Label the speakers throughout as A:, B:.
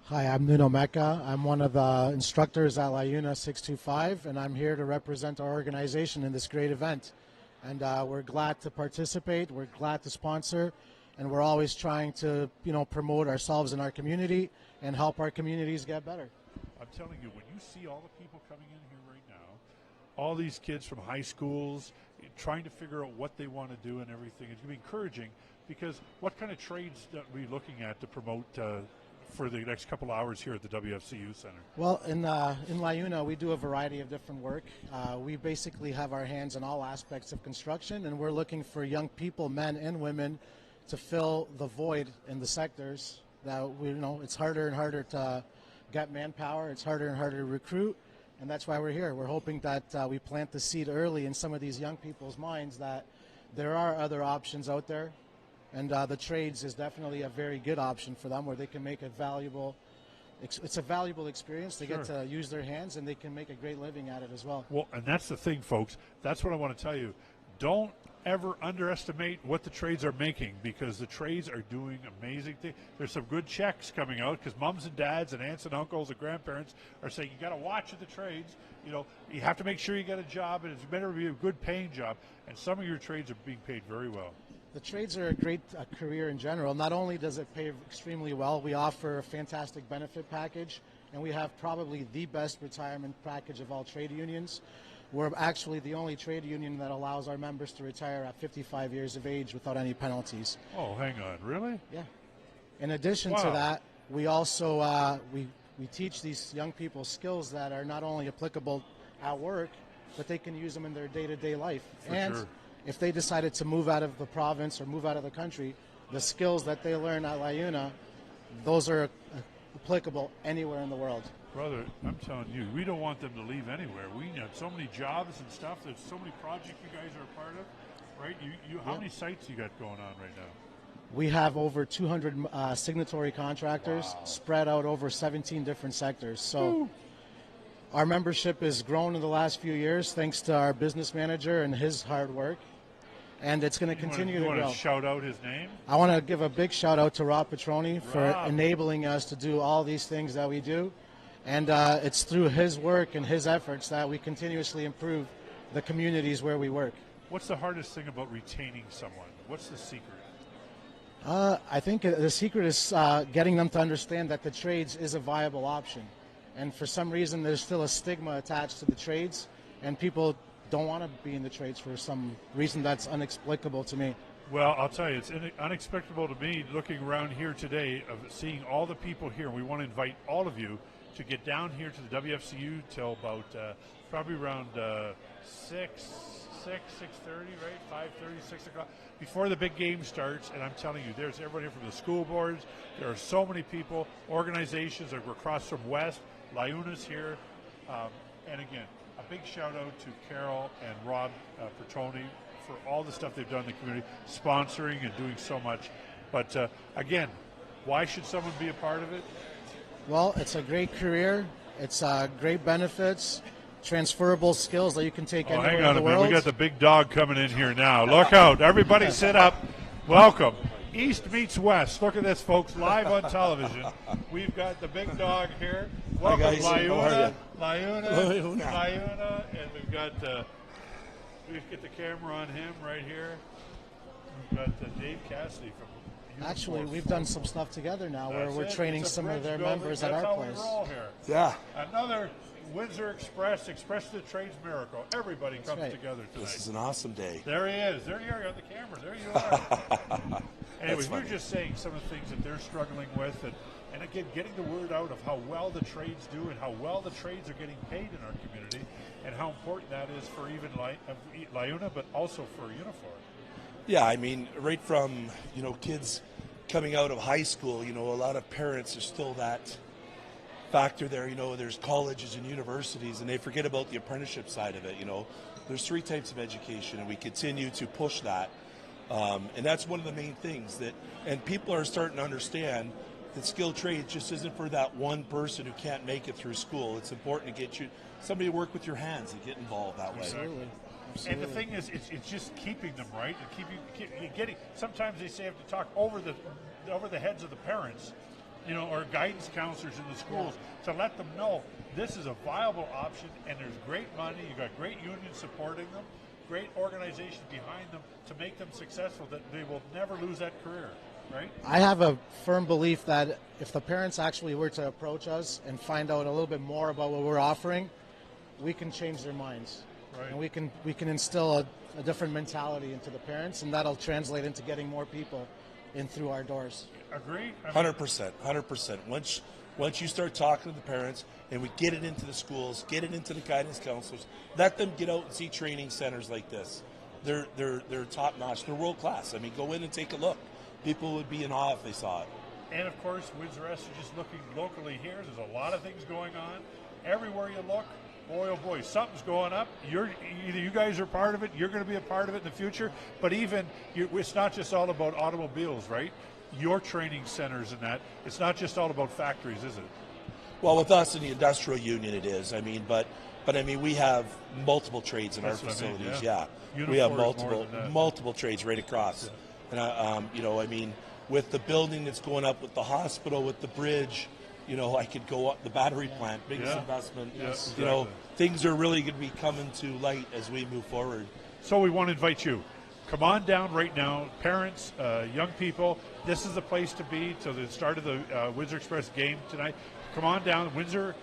A: Hi, I'm Nuno Mecca. I'm one of the instructors at LIUNA 625, and I'm here to represent our organization in this great event. And we're glad to participate, we're glad to sponsor, and we're always trying to, promote ourselves in our community and help our communities get better.
B: I'm telling you, when you see all the people coming in here right now, all these kids from high schools trying to figure out what they want to do and everything, it's going to be encouraging because what kind of trades are we looking at to promote for the next couple of hours here at the WFCU Center?
A: Well, in LIUNA, we do a variety of different work. We basically have our hands in all aspects of construction, and we're looking for young people, men and women, to fill the void in the sectors that it's harder and harder to get manpower. It's harder and harder to recruit, and that's why we're here. We're hoping that we plant the seed early in some of these young people's minds that there are other options out there. And the trades is definitely a very good option for them where they can make a valuable, it's a valuable experience. They get to use their hands and they can make a great living at it as well.
B: Well, and that's the thing, folks. That's what I want to tell you. Don't ever underestimate what the trades are making because the trades are doing amazing things. There's some good checks coming out because moms and dads and aunts and uncles and grandparents are saying you got to watch the trades. You have to make sure you get a job, and it's better to be a good paying job. And some of your trades are being paid very well.
A: The trades are a great career in general. Not only does it pay extremely well, we offer a fantastic benefit package, and we have probably the best retirement package of all trade unions. We're actually the only trade union that allows our members to retire at 55 years of age without any penalties.
B: Oh, hang on, really?
A: Yeah. In addition to that, we also we teach these young people skills that are not only applicable at work, but they can use them in their day-to-day life.
B: For
A: if they decided to move out of the province or move out of the country, the skills that they learn at LIUNA, those are applicable anywhere in the world.
B: Brother, I'm telling you, we don't want them to leave anywhere. We have so many jobs and stuff. There's so many projects you guys are a part of, right? How many sites you got going on right now?
A: We have over 200 signatory contractors spread out over 17 different sectors. So our membership has grown in the last few years thanks to our business manager and his hard work. And it's going to continue to grow.
B: You want to shout out his name?
A: I want to give a big shout out to Rob Petroni for enabling us to do all these things that we do. And it's through his work and his efforts that we continuously improve the communities where we work.
B: What's the hardest thing about retaining someone? What's the secret?
A: I think the secret is getting them to understand that the trades is a viable option. And for some reason, there's still a stigma attached to the trades, and people don't want to be in the trades for some reason that's inexplicable to me.
B: Well, I'll tell you, it's unexpectable to me looking around here today of seeing all the people here. We want to invite all of you to get down here to the WFCU till about probably around 6:30, right? 5:30, 6 o'clock, before the big game starts. And I'm telling you, there's everybody from the school boards. There are so many people, organizations that were across from West. LIUNA's here. And again, a big shout out to Carol and Rob Petroni for all the stuff they've done in the community, sponsoring and doing so much. But again, why should someone be a part of it?
A: Well, it's a great career. It's great benefits, transferable skills that you can take anywhere in the world.
B: Hang on a minute. We got the big dog coming in here now. Look out. Everybody sit up. Welcome. East meets West. Look at this, folks, live on television. We've got the big dog here. Welcome,
C: Hi, guys.
B: LIUNA, and we've got the camera on him right here. We've got Dave Cassidy from
A: Actually, we've done some stuff together now where we're training some of their members at our place.
B: That's how we roll here.
C: Yeah.
B: Another Windsor Express of the Trades miracle. Everybody comes together tonight.
C: This is an awesome day.
B: There he is. There you are on the camera. There you are. Anyway, we were just saying some of the things that they're struggling with, and again, getting the word out of how well the trades do and how well the trades are getting paid in our community, and how important that is for even LIUNA, but also for Unifor.
C: Yeah, I mean, right from, kids coming out of high school, a lot of parents are still that factor there. There's colleges and universities, and they forget about the apprenticeship side of it. There's 3 types of education, and we continue to push that. And that's one of the main things and people are starting to understand that skilled trades just isn't for that one person who can't make it through school. It's important to get somebody to work with your hands and get involved that way.
A: Absolutely.
B: And the thing is, it's just keeping them right and getting. Sometimes they say have to talk over the heads of the parents or guidance counselors in the schools to let them know this is a viable option, and there's great money. You've got great unions supporting them, great organizations behind them to make them successful, that they will never lose that career, right?
A: I have a firm belief that if the parents actually were to approach us and find out a little bit more about what we're offering, we can change their minds.
B: Right.
A: And we can instill a different mentality into the parents, and that'll translate into getting more people in through our doors.
B: Agree?
C: 100%. Once you start talking to the parents and we get it into the schools, get it into the guidance counselors, let them get out and see training centers like this. They're top notch. They're world class. I mean, go in and take a look. People would be in awe if they saw it.
B: And of course, Windsor S, just looking locally here, there's a lot of things going on. Everywhere you look, boy, oh boy, something's going up. Either you guys are part of it, you're going to be a part of it in the future, but even, it's not just all about automobiles, right? Your training centers and that, it's not just all about factories, is it?
C: Well, with us in the industrial union, it is. I mean, but we have multiple trades in our facilities. We have multiple trades right across. Yeah. And with the building that's going up, with the hospital, with the bridge, I could go up the battery plant, biggest investment.
B: Yeah, exactly.
C: Things are really going to be coming to light as we move forward.
B: So we want to invite you. Come on down right now, parents, young people. This is the place to be till the start of the Windsor Express game tonight. Come on down, Windsor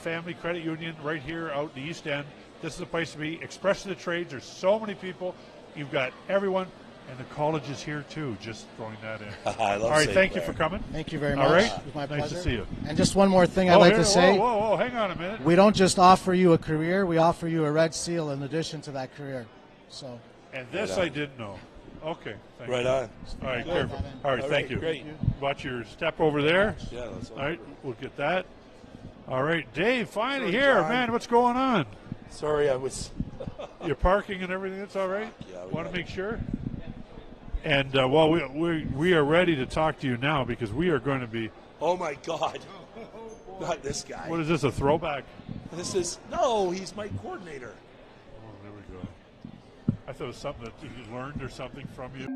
B: Family Credit Union right here out in the East End. This is the place to be. Express of the Trades, there's so many people. You've got everyone, and the college is here too, just throwing that in.
C: I love
B: All right, thank
C: Clair.
B: you for coming.
A: Thank you very much.
B: All right,
A: It was my
B: nice
A: pleasure.
B: to see you.
A: And just one more thing I'd like to say.
B: Whoa, hang on a minute.
A: We don't just offer you a career, we offer you a red seal in addition to that career. So.
B: And this I didn't know. Okay. Thank
C: Right
B: you.
C: on.
B: All right,
A: Good.
B: careful. All right, thank you.
C: Great.
B: Watch your step over there.
C: Yeah, that's
B: All right, we'll get that. All right, Dave, finally here.
C: John.
B: Man, what's going on?
C: Sorry, I was.
B: Your parking and everything, that's all right?
C: Yeah, we
B: Want
C: got
B: to
C: it.
B: make sure? And, we are ready to talk to you now because we are going to be,
C: Oh my God! Not this guy.
B: what is this, a throwback?
C: He's my coordinator.
B: Oh, there we go. I thought it was something that you learned or something from you.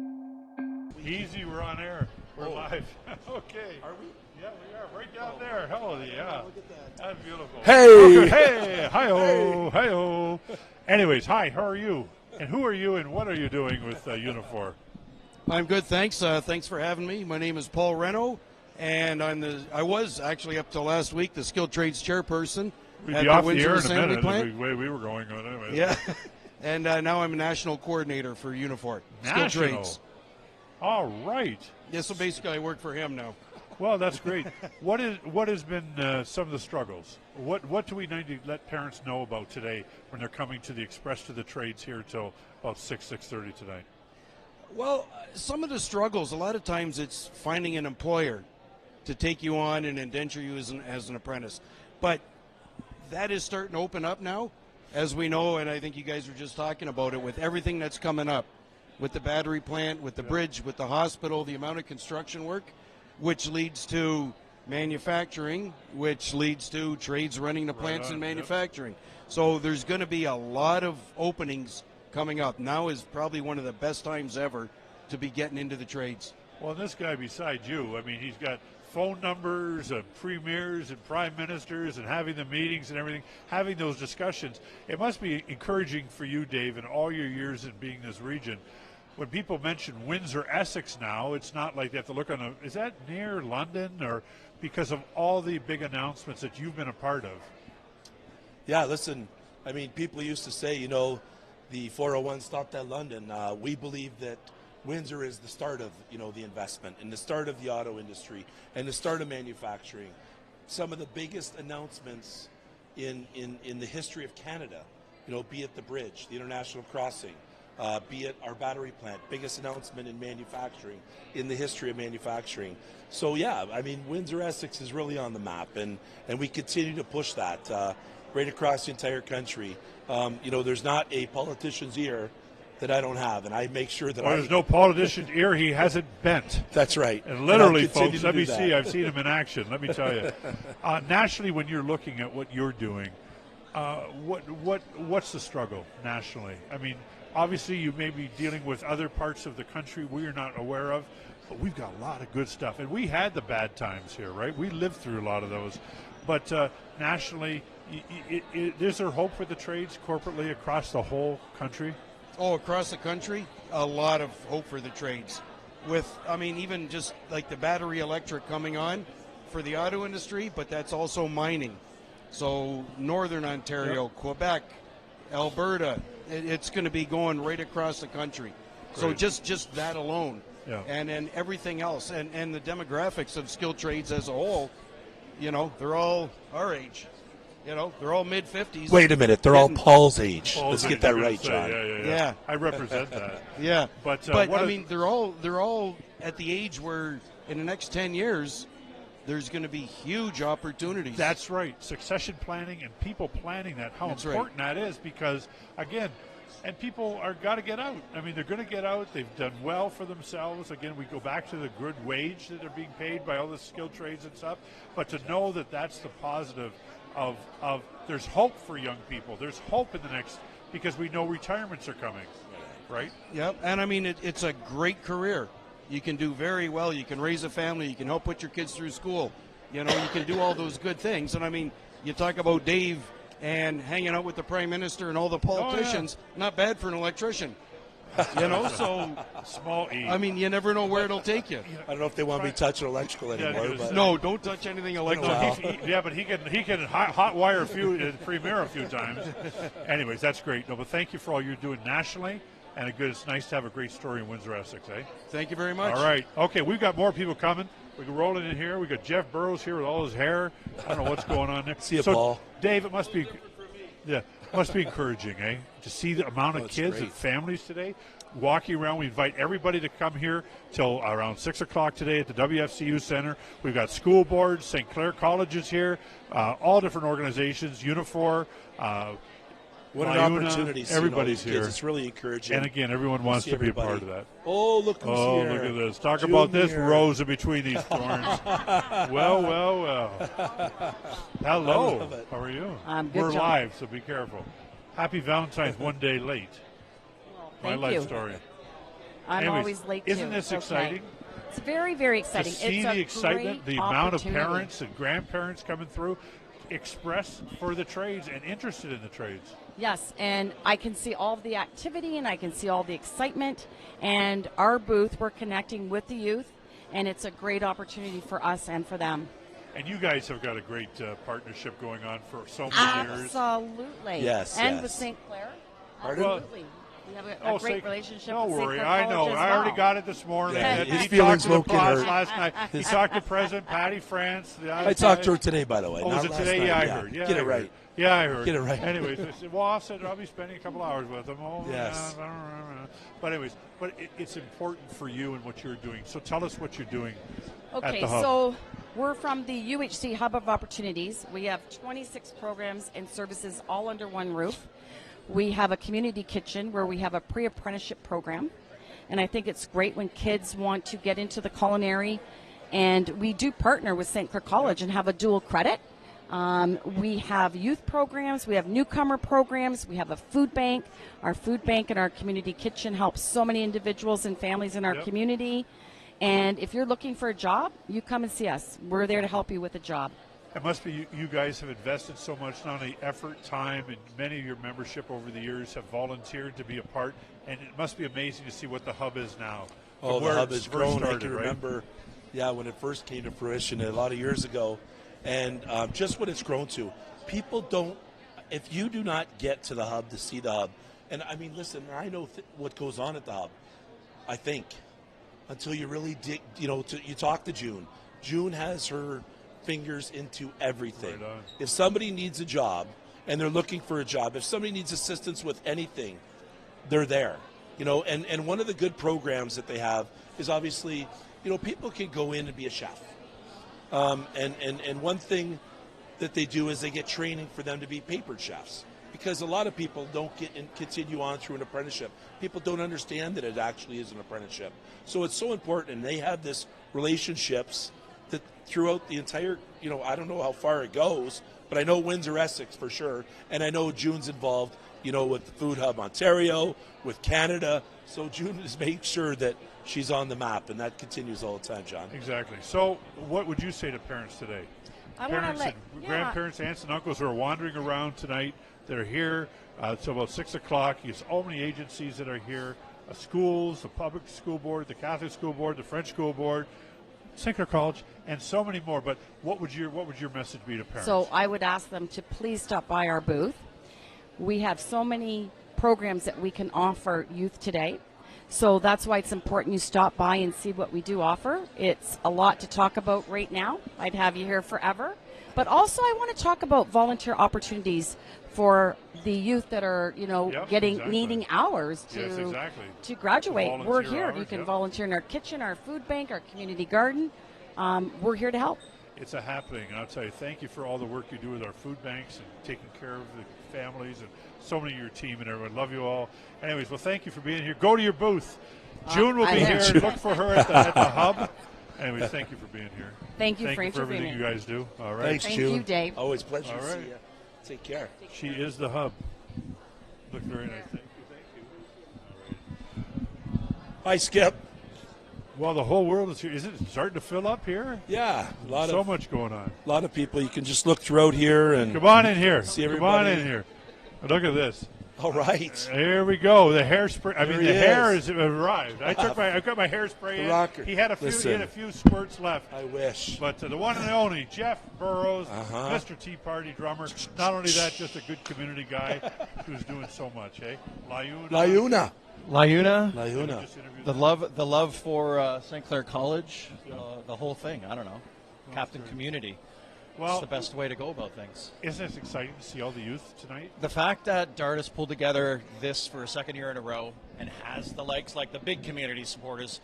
B: Easy, we're on air. We're live. Okay.
C: Are we?
B: Yeah, we are. Right down there. Hell yeah.
C: Look at that.
B: That's beautiful.
C: Hey!
B: Okay, hey! Hi-oh! Hi-oh! Anyways, hi, how are you? And who are you and what are you doing with Unifor?
D: I'm good, thanks. Thanks for having me. My name is Paul Reno, and I was actually up till last week the Skilled Trades Chairperson
B: We'd
D: at
B: be
D: the
B: off the
D: Windsor
B: air in a
D: Assembly
B: minute
D: Plant.
B: the way we were going on anyway.
D: Yeah, and now I'm a national coordinator for Unifor. Skilled
B: National.
D: Trades.
B: All right.
D: Yeah, so basically I work for him now.
B: Well, that's great. What has been some of the struggles? What do we need to let parents know about today when they're coming to the Express to the Trades here till about 6:30 tonight?
D: Well, some of the struggles, a lot of times it's finding an employer to take you on and indenture you as an apprentice. But that is starting to open up now, as we know, and I think you guys were just talking about it, with everything that's coming up, with the battery plant, with the bridge, with the hospital, the amount of construction work, which leads to manufacturing, which leads to trades running the plants and manufacturing. So there's going to be a lot of openings coming up. Now is probably one of the best times ever to be getting into the trades.
B: Well, this guy beside you, I mean, he's got phone numbers of premiers and prime ministers and having the meetings and everything, having those discussions. It must be encouraging for you, Dave, in all your years in being in this region. When people mention Windsor, Essex now, it's not like they have to look on is that near London, or because of all the big announcements that you've been a part of?
C: Yeah, listen, I mean, people used to say, the 401 stopped at London. We believe that Windsor is the start of, the investment and the start of the auto industry and the start of manufacturing. Some of the biggest announcements in the history of Canada, be it the bridge, the international crossing, be it our battery plant, biggest announcement in manufacturing, in the history of manufacturing. So, yeah, I mean, Windsor, Essex is really on the map, and we continue to push that right across the entire country. There's not a politician's ear that I don't have, and I make sure that
B: there's no politician's ear he hasn't bent.
C: That's right.
B: And literally,
C: And I'll continue
B: folks,
C: to
B: let
C: do
B: me
C: that.
B: see. I've seen him in action. Let me tell you. Nationally, when you're looking at what you're doing, what's the struggle nationally? I mean, obviously, you may be dealing with other parts of the country we're not aware of. but we've got a lot of good stuff. And we had the bad times here, right? We lived through a lot of those. But nationally, is there hope for the trades corporately across the whole country?
D: Oh, across the country, a lot of hope for the trades. Even just like the battery electric coming on for the auto industry, but that's also mining. So Northern Ontario, Quebec, Alberta, it's going to be going right across the country.
B: Great.
D: So just that alone.
B: Yeah.
D: And then everything else. And the demographics of skilled trades as a whole, they're all our age. They're all mid-50s.
C: Wait a minute, they're all Paul's age. Let's get that right, John.
B: Yeah. I represent that.
D: Yeah.
B: But
D: they're all at the age where in the next 10 years there's going to be huge opportunities.
B: That's right. Succession planning and people planning that, how important that is, because, again, and people are got to get out. I mean, they're going to get out. They've done well for themselves. Again, we go back to the good wage that they're being paid by all the skilled trades and stuff. But to know that that's the positive of there's hope for young people. There's hope in the next, because we know retirements are coming, right?
D: Yep. And it's a great career. You can do very well. You can raise a family. You can help put your kids through school. You can do all those good things. And you talk about Dave and hanging out with the Prime Minister and all the politicians. Not bad for an electrician. So
B: small E.
D: You never know where it'll take you.
C: I don't know if they want me touching electrical anymore. But
D: no, don't touch anything electrical.
B: But he can hot wire Premier a few times. Anyways, that's great. No, but thank you for all you're doing nationally. And it's nice to have a great story in Windsor, Essex, eh?
D: Thank you very much.
B: All right. Okay, we've got more people coming. We can roll it in here. We got Jeff Burrows here with all his hair. I don't know what's going on there.
C: See you, Paul.
B: Dave, it must be encouraging, eh? To see the amount of kids and families today walking around. We invite everybody to come here till around 6 o'clock today at the WFCU Center. We've got school boards, St. Clair College is here, all different organizations, Unifor,
C: what an opportunity.
B: Everybody's
C: here. It's really encouraging.
B: And again, everyone wants to be a part of that.
C: Oh, look who's here.
B: Look at this. Talk about this rose in between these thorns. Well. Hello. How are you? We're live, so be careful. Happy Valentine's one day late.
E: Well,
B: My life story.
E: I'm always late, too.
B: Isn't this exciting?
E: It's very, very exciting.
B: To see the excitement, the amount of parents and grandparents coming through, express for the trades and interested in the trades.
E: Yes, and I can see all of the activity and I can see all the excitement. And our booth, we're connecting with the youth, and it's a great opportunity for us and for them.
B: And you guys have got a great partnership going on for so many years.
E: Absolutely.
C: Yes.
E: And with St. Clair. Absolutely. We have a great relationship
B: Don't
E: with St.
B: worry,
E: Clair
B: I
E: College
B: know.
E: as
B: I already
E: well.
B: got it this morning.
C: Yeah,
B: And
C: his
B: he
C: feelings
B: talked to
C: won't
B: the
C: get
B: boss
C: hurt.
B: last night. He talked to President Patty France.
C: I talked to her today, by the way.
B: Oh, was
C: not
B: it
C: last
B: today?
C: night.
B: Yeah, I heard. Yeah,
C: Get
B: I
C: it right.
B: heard. Yeah, I heard.
C: Get it right.
B: Anyways, I said, well, I'll be spending a couple hours with him. Oh,
C: yes.
B: But anyways, it's important for you and what you're doing. So tell us what you're doing at
E: Okay,
B: the hub.
E: so we're from the UHC Hub of Opportunities. We have 26 programs and services all under one roof. We have a community kitchen where we have a pre-apprenticeship program. And I think it's great when kids want to get into the culinary. And we do partner with St. Clair College and have a dual credit. We have youth programs. We have newcomer programs. We have a food bank. Our food bank and our community kitchen helps so many individuals and families in our community. And if you're looking for a job, you come and see us. We're there to help you with a job.
B: It must be you guys have invested so much, not only effort, time, and many of your membership over the years have volunteered to be a part, and it must be amazing to see what the hub is now.
C: Oh, the hub has grown.
B: Started,
C: I can
B: right?
C: remember, when it first came to fruition a lot of years ago, and just what it's grown to. People don't, if you do not get to the hub to see the hub, and I mean, listen, I know what goes on at the hub, I think, until you really dig, you talk to June. June has her fingers into everything.
B: Right on.
C: If somebody needs a job and they're looking for a job, if somebody needs assistance with anything, they're there. And one of the good programs that they have is obviously, people can go in and be a chef. And one thing that they do is they get training for them to be paper chefs, because a lot of people don't get and continue on through an apprenticeship. People don't understand that it actually is an apprenticeship. So it's so important, and they have this relationships that throughout the entire, I don't know how far it goes, but I know Windsor, Essex for sure, and I know June's involved with the Food Hub Ontario, with Canada. So June is make sure that she's on the map, and that continues all the time, John.
B: Exactly. So what would you say to parents today? Parents and grandparents, aunts and uncles who are wandering around tonight. They're here. It's about 6 o'clock. There's so many agencies that are here. Schools, the public school board, the Catholic school board, the French school board, St. Clair College, and so many more. But what would your message be to parents?
E: So I would ask them to please stop by our booth. We have so many programs that we can offer youth today. So that's why it's important you stop by and see what we do offer. It's a lot to talk about right now. I'd have you here forever. But also I want to talk about volunteer opportunities for the youth that are, needing hours to graduate. We're here. You can volunteer in our kitchen, our food bank, our community garden. We're here to help.
B: It's a happening, and I'll tell you, thank you for all the work you do with our food banks and taking care of the families and so many of your team and everyone. Love you all. Anyways, well, thank you for being here. Go to your booth. June will be here. Look for her at the hub. Anyways, thank you for being here.
E: Thank you
B: for everything you guys do. All right.
C: Thanks,
E: Thank
C: June.
E: you, Dave.
C: Always a pleasure to see you. Take care.
B: She is the hub. Look very nice. Thank you. All right.
C: Hi, Skip.
B: Well, the whole world is here. Is it starting to fill up here?
C: Yeah,
B: so much going on.
C: A lot of people. You can just look throughout here and
B: come on in here.
C: See everybody.
B: Come on in here. Look at this.
C: All right.
B: Here we go. The hairspray. I mean, the hair has arrived. I got my hairspray in.
C: Rocker.
B: He had a few squirts left.
C: I wish.
B: But the one and only Jeff Burrows, Mr. Tea Party drummer. Not only that, just a good community guy who's doing so much. Hey,
C: Layuna.
F: The love for St. Clair College, the whole thing. I don't know. Captain Community. Well, it's the best way to go about things.
B: Isn't it exciting to see all the youth tonight?
F: The fact that Dart has pulled together this for a second year in a row and has the likes like the big community supporters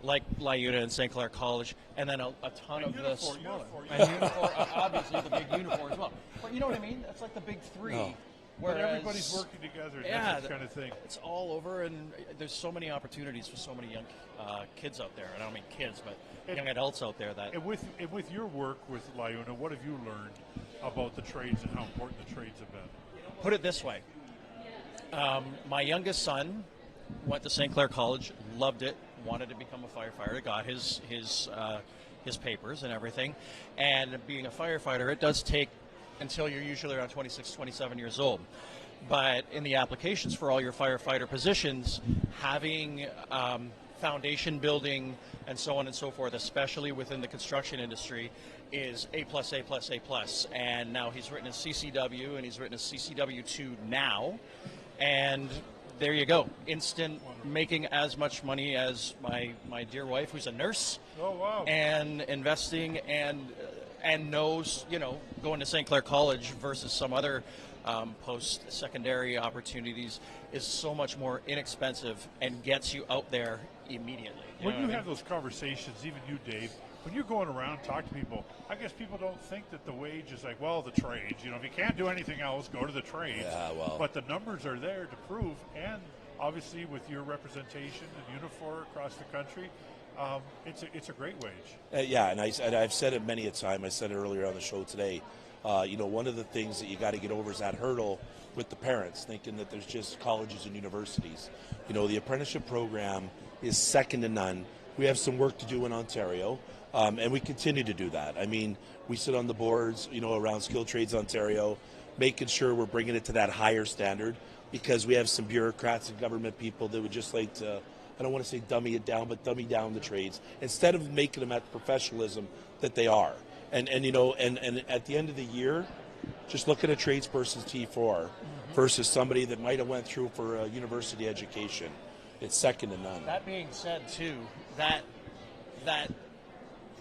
F: like Layuna and St. Clair College, and then a ton of the smaller. And Unifor, obviously the big Unifor as well. But you know what I mean? That's like the big three.
C: No.
B: But everybody's working together. That's this kind of thing.
F: It's all over, and there's so many opportunities for so many young kids out there. And I don't mean kids, but young adults out there. That
B: and with your work with Layuna, what have you learned about the trades and how important the trades have been?
F: Put it this way: my youngest son went to St. Clair College, loved it, wanted to become a firefighter, got his papers and everything. And being a firefighter, it does take until you're usually around 26, 27 years old. But in the applications for all your firefighter positions, having foundation building and so on and so forth, especially within the construction industry, is A+, A+, A+. And now he's written his CCW, and he's written his CCW2 now. And there you go. Instant making as much money as my dear wife, who's a nurse.
B: Oh, wow.
F: And investing and knows, going to St. Clair College versus some other post-secondary opportunities is so much more inexpensive and gets you out there immediately.
B: When you have those conversations, even you, Dave, when you're going around talking to people, I guess people don't think that the wage is like, well, the trades. If you can't do anything else, go to the trades.
C: Yeah, well.
B: But the numbers are there to prove, and obviously with your representation and Unifor across the country, it's a great wage.
C: And I've said it many a time. I said it earlier on the show today. One of the things that you got to get over is that hurdle with the parents, thinking that there's just colleges and universities. The apprenticeship program is second to none. We have some work to do in Ontario, and we continue to do that. I mean, we sit on the boards, around Skilled Trades Ontario, making sure we're bringing it to that higher standard, because we have some bureaucrats and government people that would just like to, I don't want to say dummy it down, but dummy down the trades instead of making them at the professionalism that they are. And at the end of the year, just look at a tradesperson's T4 versus somebody that might have went through for a university education. It's second to none.
F: That being said, too, that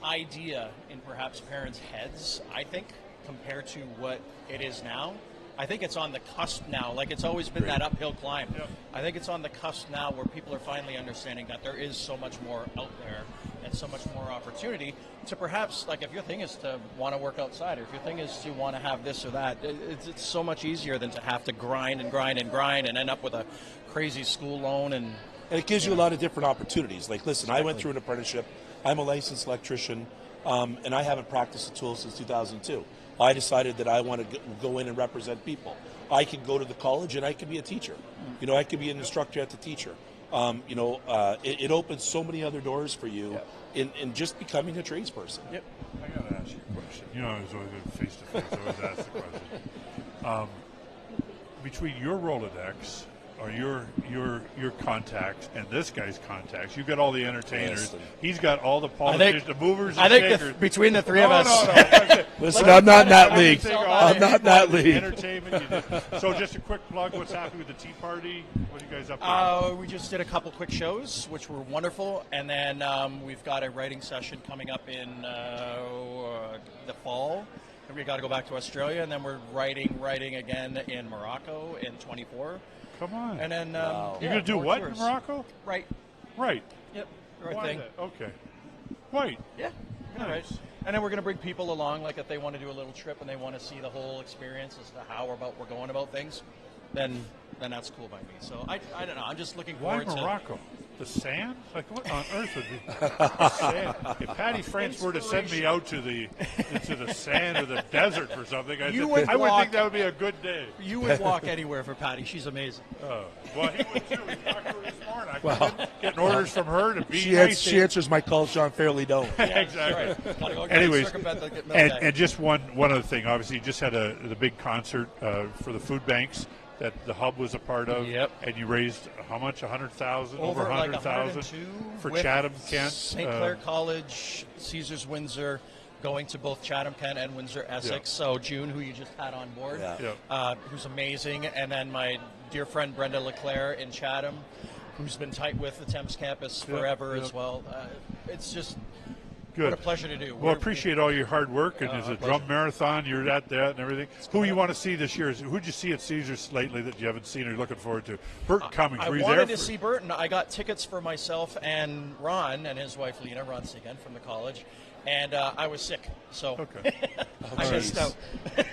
F: idea in perhaps parents' heads, I think, compared to what it is now, I think it's on the cusp now. Like, it's always been that uphill climb.
B: Yep.
F: I think it's on the cusp now where people are finally understanding that there is so much more out there and so much more opportunity to perhaps, like, if your thing is to want to work outside, or if your thing is to want to have this or that, it's so much easier than to have to grind and end up with a crazy school loan. And
C: it gives you a lot of different opportunities. Like, listen, I went through an apprenticeship. I'm a licensed electrician, and I haven't practiced the tool since 2002. I decided that I want to go in and represent people. I can go to the college and I can be a teacher. You know, I could be an instructor at the teacher. It opens so many other doors for you in just becoming a tradesperson.
F: Yep.
B: I got to ask you a question. You know, I was always face to face. I always ask the question. Between your Rolodex, or your contacts, and this guy's contacts, you've got all the entertainers.
C: Yes.
B: He's got all the politicians, the movers and
F: I think
B: shakers.
F: between the three of us.
B: No.
C: Listen, I'm not in that league.
B: I'm
C: not in that league.
B: Entertainment. So just a quick plug. What's happening with the Tea Party? What are you guys up to?
F: We just did a couple quick shows, which were wonderful, and then we've got a writing session coming up in the fall. And we got to go back to Australia, and then we're writing again in Morocco in 24.
B: Come on.
F: And then
B: You're going to do
F: more
B: what
F: tours.
B: in Morocco?
F: Right.
B: Right.
F: Yep. Right
B: Why
F: thing.
B: that? Okay. White.
F: Yeah.
B: Nice.
F: Right. And then we're going to bring people along, like if they want to do a little trip and they want to see the whole experience as to how we're going about things, then that's cool by me. So I don't know. I'm just looking
B: Why
F: forward to.
B: Morocco? The sand? Like what on earth would be the sand? If Patty France were to send me out into the sand or the desert for something, I would think that would be a good day.
F: You would walk anywhere for Patty. She's amazing.
B: Well, he would too. We talked to her this morning. I'm getting orders from her to be
C: She answers my calls. John fairly don't.
B: Exactly.
F: Right.
B: Anyways, and just one other thing. Obviously, you just had the big concert for the food banks that the hub was a part of.
F: Yep.
B: And you raised how much? 100,000?
F: Over
B: 100,000 for Chatham, Kent.
F: St. Clair College, Caesars Windsor, going to both Chatham, Kent, and Windsor, Essex.
B: Yeah.
F: So June, who you just had on board, who's amazing. And then my dear friend Brenda LeClaire in Chatham, who's been tight with the Thames campus forever as well. It's just
B: Good.
F: what a pleasure to do.
B: Well, appreciate all your hard work, and there's a drum marathon. You're at that and everything. Who you want to see this year? Who'd you see at Caesars lately that you haven't seen or you're looking forward to? Burton Cummings.
F: I
B: were you
F: wanted
B: there
F: to see Burton. I got tickets for myself and Ron and his wife Lena, Ron Segan from the college, and I was sick, so I missed out.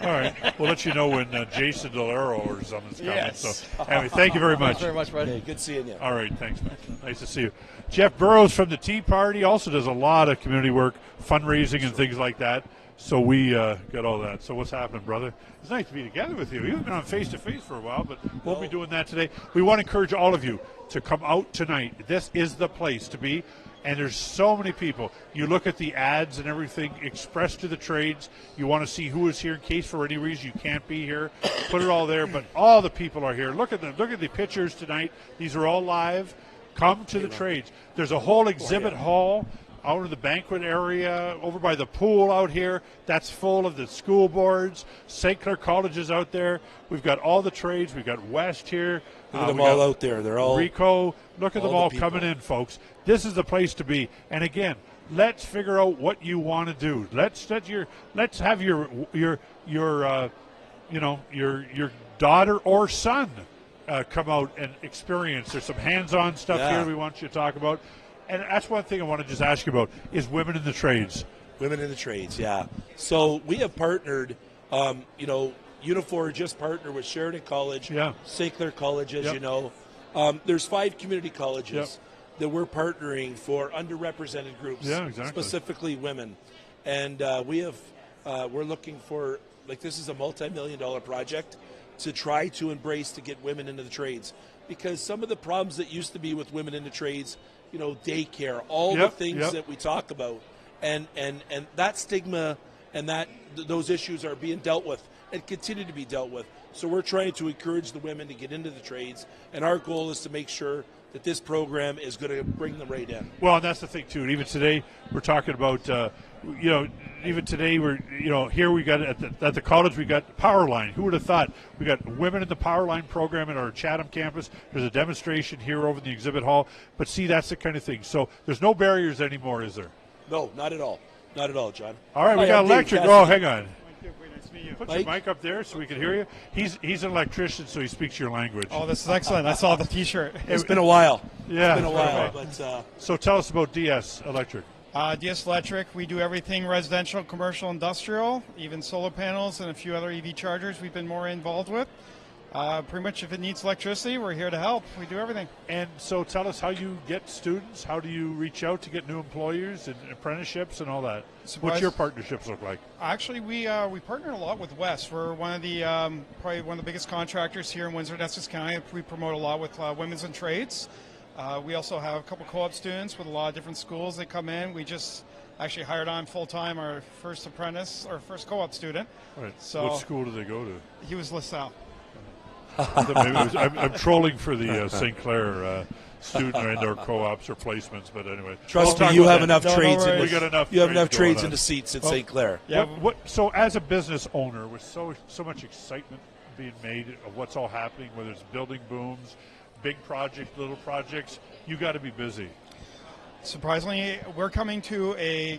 B: All right, we'll let you know when Jason Delero or something's coming.
F: Yes.
B: So anyway, thank you very much.
F: Thanks very much, Brad.
C: Hey, good seeing you.
B: All right, thanks, man. Nice to see you. Jeff Burrows from the Tea Party also does a lot of community work, fundraising, and things like that. So we got all that. So what's happening, brother? It's nice to be together with you. You've been on face-to-face for a while, but we'll be doing that today. We want to encourage all of you to come out tonight. This is the place to be. And there's so many people. You look at the ads and everything expressed to the trades. You want to see who is here in case for any reason you can't be here. Put it all there. But all the people are here. Look at them. Look at the pictures tonight. These are all live. Come to the trades. There's a whole exhibit hall out in the banquet area, over by the pool out here. That's full of the school boards. St. Clair College is out there. We've got all the trades. We've got West here.
C: Look at them all out there. They're all
B: Rico. Look at them all
C: people.
B: coming in, folks. This is the place to be. And again, let's figure out what you want to do. Let's have your daughter or son come out and experience. There's some hands-on stuff here we want you to talk about. And that's one thing I want to just ask you about is women in the trades.
C: Women in the trades, yeah. So we have partnered, Unifor just partnered with Sheridan College, St. Clair College, as you know. There's 5 community colleges that we're partnering for underrepresented groups, specifically women. And we're looking for, this is a multi-million-dollar project to try to embrace to get women into the trades. Because some of the problems that used to be with women in the trades, daycare, all the things that we talk about, and that stigma and those issues are being dealt with and continue to be dealt with. So we're trying to encourage the women to get into the trades, and our goal is to make sure that this program is going to bring them right in.
B: Well, and that's the thing too. Even today, we're talking about, even today we're, here we got at the college we got Power Line. Who would have thought? We got women in the Power Line program at our Chatham campus. There's a demonstration here over in the exhibit hall. But see, that's the kind of thing. So there's no barriers anymore, is there?
C: No, not at all. Not at all, John.
B: All right, we got electric. Oh, hang on. Put your mic up there so we can hear you. He's an electrician, so he speaks your language.
G: Oh, this is excellent. I saw the T-shirt.
C: It's been a while.
B: Yeah.
C: It's been a while. But,
B: so tell us about DS Electric.
G: DS Electric, we do everything residential, commercial, industrial, even solar panels and a few other EV chargers we've been more involved with. Pretty much if it needs electricity, we're here to help. We do everything.
B: And so tell us how you get students. How do you reach out to get new employers and apprenticeships and all that? What's your partnerships look like?
G: Actually, we partner a lot with West. We're one of the probably one of the biggest contractors here in Windsor and Essex County. We promote a lot with women's and trades. We also have a couple co-op students with a lot of different schools that come in. We just actually hired on full-time our first apprentice, our first co-op student.
B: Right.
G: So
B: what school do they go to?
G: He was LaSalle.
B: I'm trolling for the St. Clair student and or co-ops or placements, but anyway.
C: Trust me, you have enough
B: You
C: have enough trades in the seats at St. Clair.
B: Yeah. So as a business owner, with so much excitement being made of what's all happening, whether it's building booms, big projects, little projects, you got to be busy.
G: Surprisingly, we're coming to a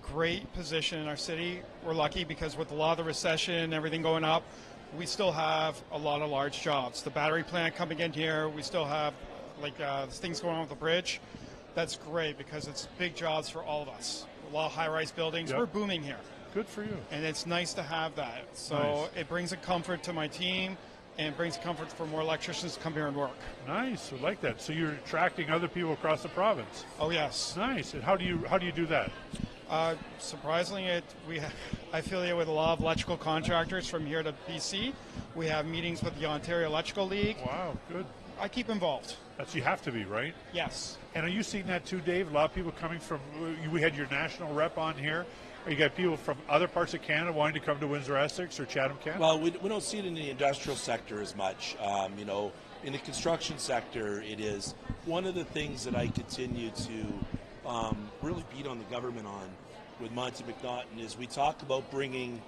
G: great position in our city. We're lucky because with a lot of the recession and everything going up, we still have a lot of large jobs. The battery plant coming in here, we still have things going on with the bridge. That's great because it's big jobs for all of us. A lot of high-rise buildings. Yep. We're booming here.
B: Good for you.
G: And it's nice to have that. So
B: nice.
G: It brings a comfort to my team and it brings comfort for more electricians to come here and work. Nice.
B: I like that. So you're attracting other people across the province.
G: Oh, yes.
B: Nice. And how do you do that?
G: Surprisingly, I affiliate with a lot of electrical contractors from here to BC. We have meetings with the Ontario Electrical League.
B: Wow, good.
G: I keep involved.
B: You have to be, right?
G: Yes.
B: And are you seeing that too, Dave? A lot of people coming from, we had your national rep on here. Or you got people from other parts of Canada wanting to come to Windsor, Essex or Chatham, Canada?
C: Well, we don't see it in the industrial sector as much. In the construction sector, it is one of the things that I continue to really beat on the government on with Monty McNaughton is we talk about bringing,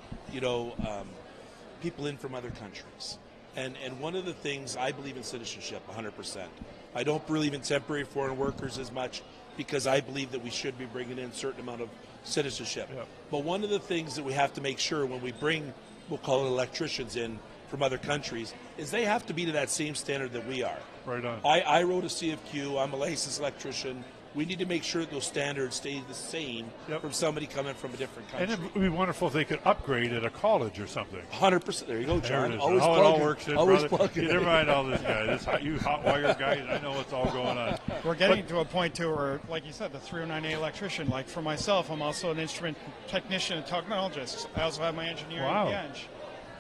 C: people in from other countries. And one of the things, I believe in citizenship 100%. I don't believe in temporary foreign workers as much because I believe that we should be bringing in a certain amount of citizenship. Yep. But one of the things that we have to make sure when we bring, we'll call it electricians in from other countries, is they have to be to that same standard that we are.
B: Right on.
C: I wrote a CFQ. I'm a licensed electrician. We need to make sure that those standards stay the same from somebody coming from a different country.
B: And it would be wonderful if they could upgrade at a college or something.
C: 100%. There you go, John.
B: There it is.
C: Always
B: how
C: plugging.
B: It all works in,
C: Always
B: brother.
C: plugging.
B: Never mind all this guy. You hot wire guys, I know what's all going on.
G: We're getting to a point, too, where, like you said, the 309A electrician. Like for myself, I'm also an instrument technician and technologist. I also have my engineering eng.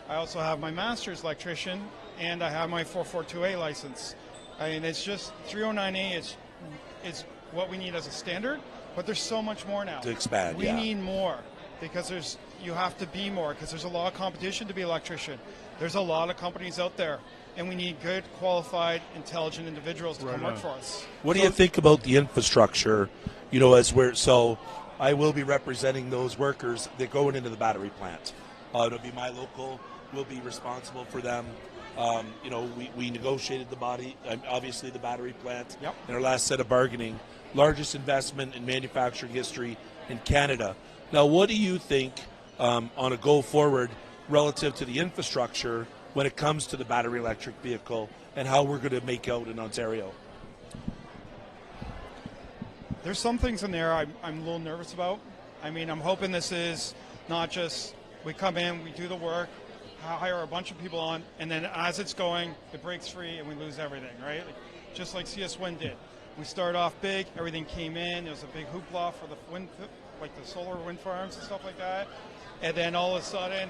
G: I also have my master's electrician, and I have my 442A license. I mean, it's just 309A is what we need as a standard, but there's so much more now.
C: To expand,
G: We need more because you have to be more because there's a lot of competition to be an electrician. There's a lot of companies out there, and we need good, qualified, intelligent individuals to come work for us.
C: What do you think about the infrastructure, so I will be representing those workers that go into the battery plant. It'll be my local, we'll be responsible for them. We negotiated obviously the battery plant in our last set of bargaining. Largest investment in manufacturing history in Canada. Now, what do you think on a go forward relative to the infrastructure when it comes to the battery electric vehicle and how we're going to make out in Ontario?
G: There's some things in there I'm a little nervous about. I mean, I'm hoping this is not just we come in, we do the work, hire a bunch of people on, and then as it's going, it breaks free and we lose everything, right? Just like CS Wind did. We started off big, everything came in, there was a big hoopla for the wind, like the solar wind farms and stuff like that. And then all of a sudden,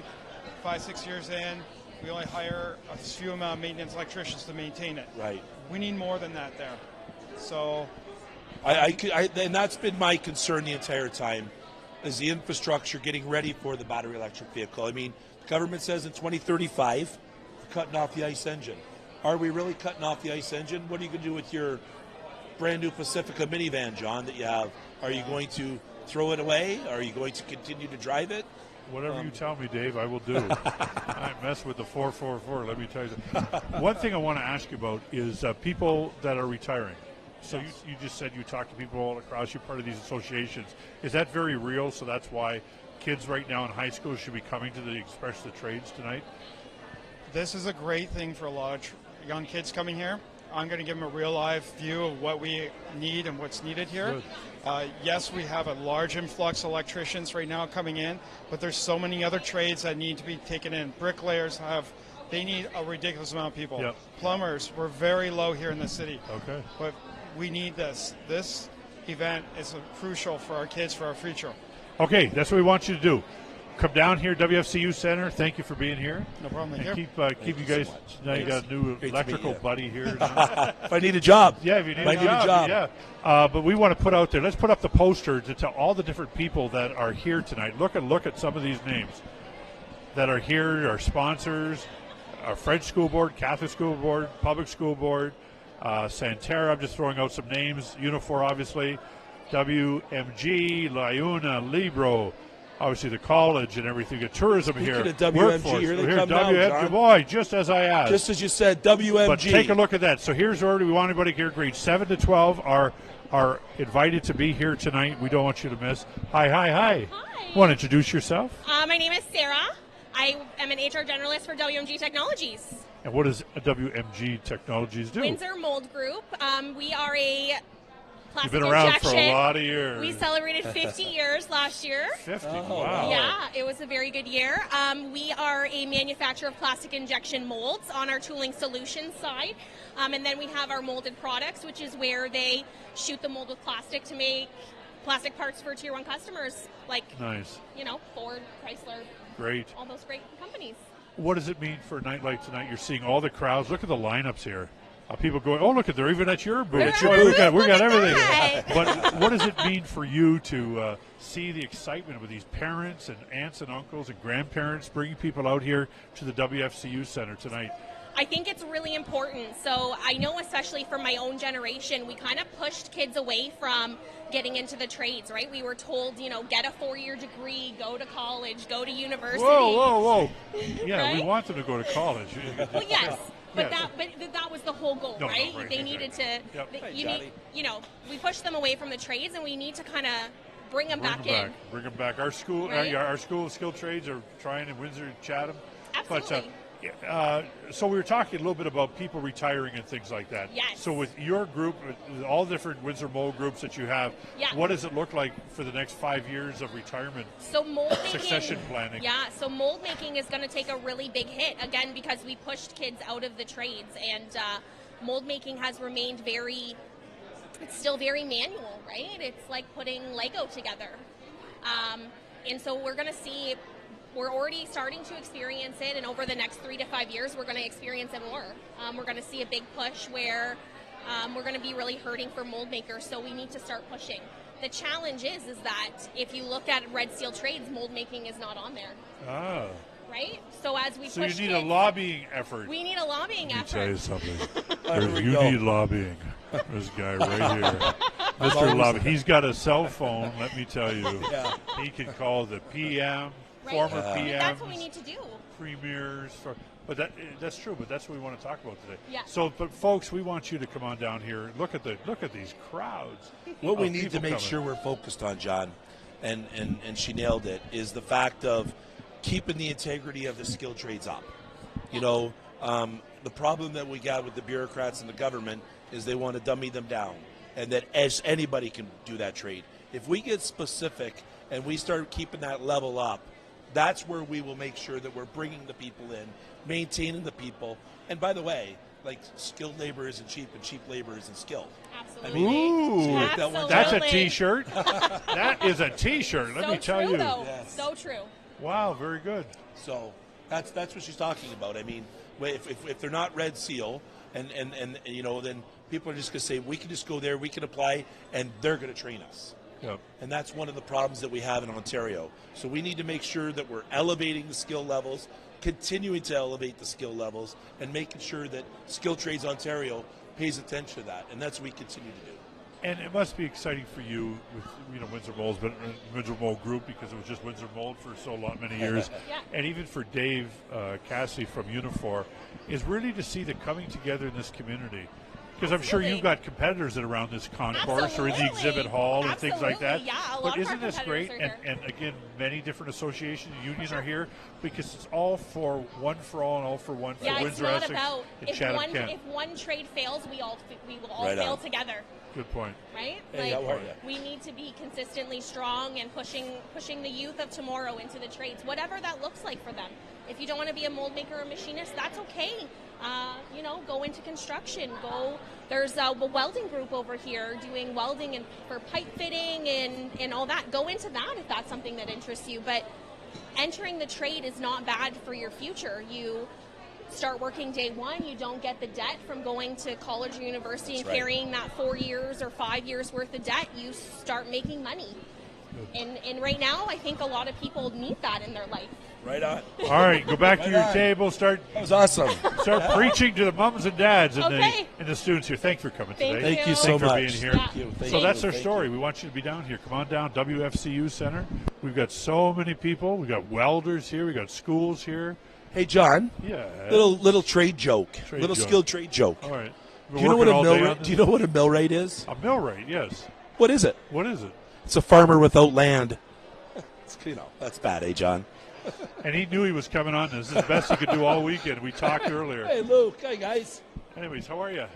G: 5-6 years in, we only hire a few amount of maintenance electricians to maintain it.
C: Right.
G: We need more than that there. So
C: and that's been my concern the entire time, is the infrastructure getting ready for the battery electric vehicle. I mean, the government says in 2035, we're cutting off the ICE engine. Are we really cutting off the ICE engine? What are you going to do with your brand new Pacifica minivan, John, that you have? Are you going to throw it away? Are you going to continue to drive it?
B: Whatever you tell me, Dave, I will do. I mess with the 444, let me tell you. One thing I want to ask you about is people that are retiring. So you just said you talk to people all across. You're part of these associations. Is that very real? So that's why kids right now in high school should be coming to the Express the Trades tonight?
G: This is a great thing for a lot of young kids coming here. I'm going to give them a real live view of what we need and what's needed here. Yes, we have a large influx of electricians right now coming in, but there's so many other trades that need to be taken in. Bricklayers have they need a ridiculous amount of people.
B: Yep.
G: Plumbers, we're very low here in the city.
B: Okay.
G: But we need this. This event is crucial for our kids, for our future.
B: Okay, that's what we want you to do. Come down here, WFCU Center. Thank you for being here.
G: No problem.
B: And
G: Here.
B: keep you guys. Now you got a new
C: Great to
B: electrical
C: meet you.
B: buddy here.
C: If I need a job.
B: Yeah, if you need
C: Might
B: a
C: need a
B: job.
C: job.
B: Yeah. But we want to put out there. Let's put up the poster to tell all the different people that are here tonight. Look at some of these names that are here. Our sponsors, our French School Board, Catholic School Board, Public School Board, Santerre. I'm just throwing out some names. Unifor, obviously. WMG, Liuna, Libro. Obviously, the college and everything. The tourism
C: Speaking
B: here.
C: of WMG,
B: Workforce.
C: here they
B: We're
C: come now,
B: WMG.
C: John.
B: Boy, just as I asked.
C: Just as you said, WMG.
B: But take a look at that. So here's where we want everybody here. Grades 7 to 12 are invited to be here tonight. We don't want you to miss. Hi.
H: Hi.
B: Want to introduce yourself?
H: My name is Sarah. I am an HR generalist for WMG Technologies.
B: And what does WMG Technologies do?
H: Windsor Mold Group. We are a
B: You've
H: plastic
B: been around
H: injection.
B: for a lot of years.
H: We celebrated 50 years last year.
B: 50.
C: Oh.
B: Wow.
H: Yeah, it was a very good year. We are a manufacturer of plastic injection molds on our tooling solutions side. And then we have our molded products, which is where they shoot the mold with plastic to make plastic parts for tier 1 customers like,
B: Nice.
H: Ford, Chrysler,
B: Great.
H: all those great companies.
B: What does it mean for a night like tonight? You're seeing all the crowds. Look at the lineups here. People going, oh, look, they're even at your booth.
H: At
B: Boy,
H: our
B: we
H: booth,
B: got
H: look at
B: everything.
H: that.
B: But what does it mean for you to see the excitement with these parents and aunts and uncles and grandparents bringing people out here to the WFCU Center tonight?
H: I think it's really important. So I know, especially for my own generation, we kind of pushed kids away from getting into the trades, right? We were told, get a 4-year degree, go to college, go to university.
B: Whoa. Yeah, we
H: Right?
B: want them to go to college.
H: Well, yes. But
B: Yeah.
H: that was the whole goal,
B: No,
H: right?
B: right,
H: They
B: right,
H: needed
B: right.
H: to.
B: Yep.
H: th-
C: Hey,
H: you
C: Johnny.
H: need, we pushed them away from the trades, and we need to kind of bring them back in.
B: Bring them back. Our school,
H: Right?
B: our school of skilled trades are trying in Windsor, Chatham.
H: Absolutely.
B: But so we were talking a little bit about people retiring and things like that.
H: Yes.
B: So with your group, with all the different Windsor Mold groups that you have,
H: Yeah.
B: what does it look like for the next 5 years of retirement?
H: So mold making,
B: Succession planning.
H: Yeah, so mold making is going to take a really big hit again because we pushed kids out of the trades, and mold making has remained it's still very manual, right? It's like putting Lego together, and so we're already starting to experience it, and over the next 3 to 5 years, we're going to experience it more. We're going to see a big push where we're going to be really hurting for mold makers, so we need to start pushing. The challenge is that if you look at Red Seal Trades, mold making is not on there,
B: Ah.
H: right? So as we
B: So
H: push
B: you need a
H: kids,
B: lobbying effort.
H: we need a lobbying
B: Let me tell you
H: effort.
B: something.
C: we
B: You
C: go.
B: need lobbying. This guy right here. Mr.
C: always-
B: Lobby. He's got a cell phone, let me tell you.
C: Yeah.
B: He can call the PM,
H: Right?
B: former
H: I mean,
B: PMs.
H: that's what we need to do.
B: Premiers, but that's true. But that's what we want to talk about today.
H: Yeah.
B: So, but folks, we want you to come on down here. Look at these crowds.
C: What we
B: of
C: need to
B: people
C: make
B: coming.
C: sure we're focused on, John, and she nailed it, is the fact of keeping the integrity of the skilled trades up. The problem that we got with the bureaucrats and the government is they want to dummy them down, and that as anybody can do that trade. If we get specific and we start keeping that level up, that's where we will make sure that we're bringing the people in, maintaining the people. And by the way, like, skilled labor isn't cheap, and cheap labor isn't skilled.
H: Absolutely.
B: Ooh,
C: Like that one-
B: that's a
H: Absolutely.
B: T-shirt. That is a T-shirt. Let
H: So
B: me tell
H: true,
B: you.
H: though.
C: Yes.
H: So true.
B: Wow, very good.
C: So that's what she's talking about. I mean, if they're not Red Seal, and then people are just going to say, we can just go there, we can apply, and they're going to train us.
B: Yep.
C: And that's one of the problems that we have in Ontario. So we need to make sure that we're elevating the skill levels, continuing to elevate the skill levels, and making sure that Skilled Trades Ontario pays attention to that. And that's what we continue to do.
B: And it must be exciting for you with Windsor Mold's been Windsor Mold Group, because it was just Windsor Mold for many years,
H: Yeah.
B: and even for Dave Cassidy from Unifor, is really to see the coming together in this community. Because I'm sure you've got competitors that are around this concourse or in the
H: Absolutely.
B: exhibit hall and things like that.
H: Absolutely, yeah, a lot
B: But
H: of our
B: isn't this great?
H: competitors are
B: And again, many different associations and unions are here because it's all for one for all and all for one for
H: Yeah, it's
B: Windsor,
H: not
B: Essex,
H: about
B: and
H: if
B: Chatham
H: one
B: Kent.
H: if one trade fails, we will all
C: Right
H: fail
C: on.
H: together,
B: Good point.
H: right?
C: Hey, how are ya?
H: We need to be consistently strong and pushing the youth of tomorrow into the trades, whatever that looks like for them. If you don't want to be a mold maker or machinist, that's okay. You know, go into construction. There's a welding group over here doing welding and for pipe fitting and all that. Go into that if that's something that interests you. But entering the trade is not bad for your future. You start working day one, you don't get the debt from going to college or university and carrying that 4 years or 5 years worth of debt. You start making money. And right now, I think a lot of people need that in their life.
C: Right on.
B: All right, go back to your table. That
C: was awesome.
B: Start preaching to the mums and dads and,
H: Okay.
B: the students here. Thanks for coming today.
C: Thank you so
B: Thanks for
C: much.
B: being here.
C: Thank you.
B: So that's our story. We want you to be down here. Come on down, WFCU Center. We've got so many people. We've got welders here. We've got schools here.
C: Hey, John.
B: Yeah.
C: Little trade joke. Skilled trade joke.
B: All right.
C: Do you know what a millwright is?
B: A millwright, yes.
C: What is it?
B: What is it?
C: It's a farmer without land. That's bad, eh, John?
B: And he knew he was coming on. This is the best he could do all weekend. We talked earlier.
C: Hey, Luke. Hey, guys.
B: Anyways, how are you?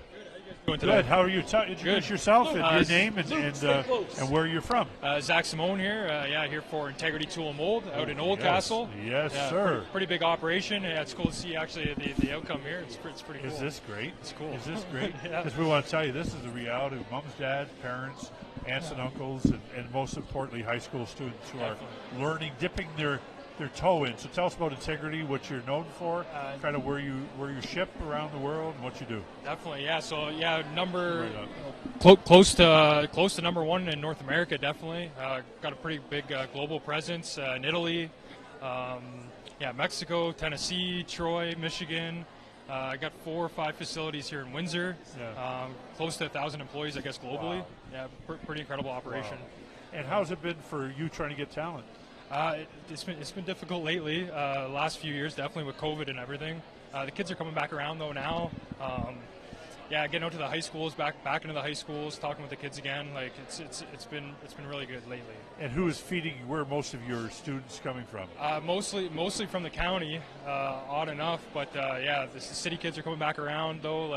I: Good.
B: How are you? Introduce yourself and your name and where you're from.
I: Zach Simone here. Here for Integrity Tool and Mold out in Oldcastle.
B: Yes, sir.
I: Pretty big operation. Yeah, it's cool to see actually the outcome here. It's pretty cool.
B: Is this great?
I: It's cool.
B: Is this great?
I: Yeah.
B: Because we want to tell you, this is the reality of moms, dads, parents, aunts and uncles, and most importantly, high school students who are learning, dipping their toe in. So tell us about Integrity, what you're known for, kind of where you ship around the world, and what you do.
I: Definitely, yeah. So close to number one in North America. Definitely got a pretty big global presence in Italy, Mexico, Tennessee, Troy, Michigan. I got 4 or 5 facilities here in Windsor. Close to 1,000 employees, I guess, globally.
B: Wow.
I: Yeah, pretty incredible operation.
B: Wow. And how's it been for you trying to get talent?
I: It's been difficult lately. Last few years, definitely with COVID and everything. The kids are coming back around though now. Getting out to the high schools, back into the high schools, talking with the kids again. Like it's been really good lately.
B: And who is feeding you? Where are most of your students coming from?
I: Mostly from the county. Odd enough, but the city kids are coming back around though.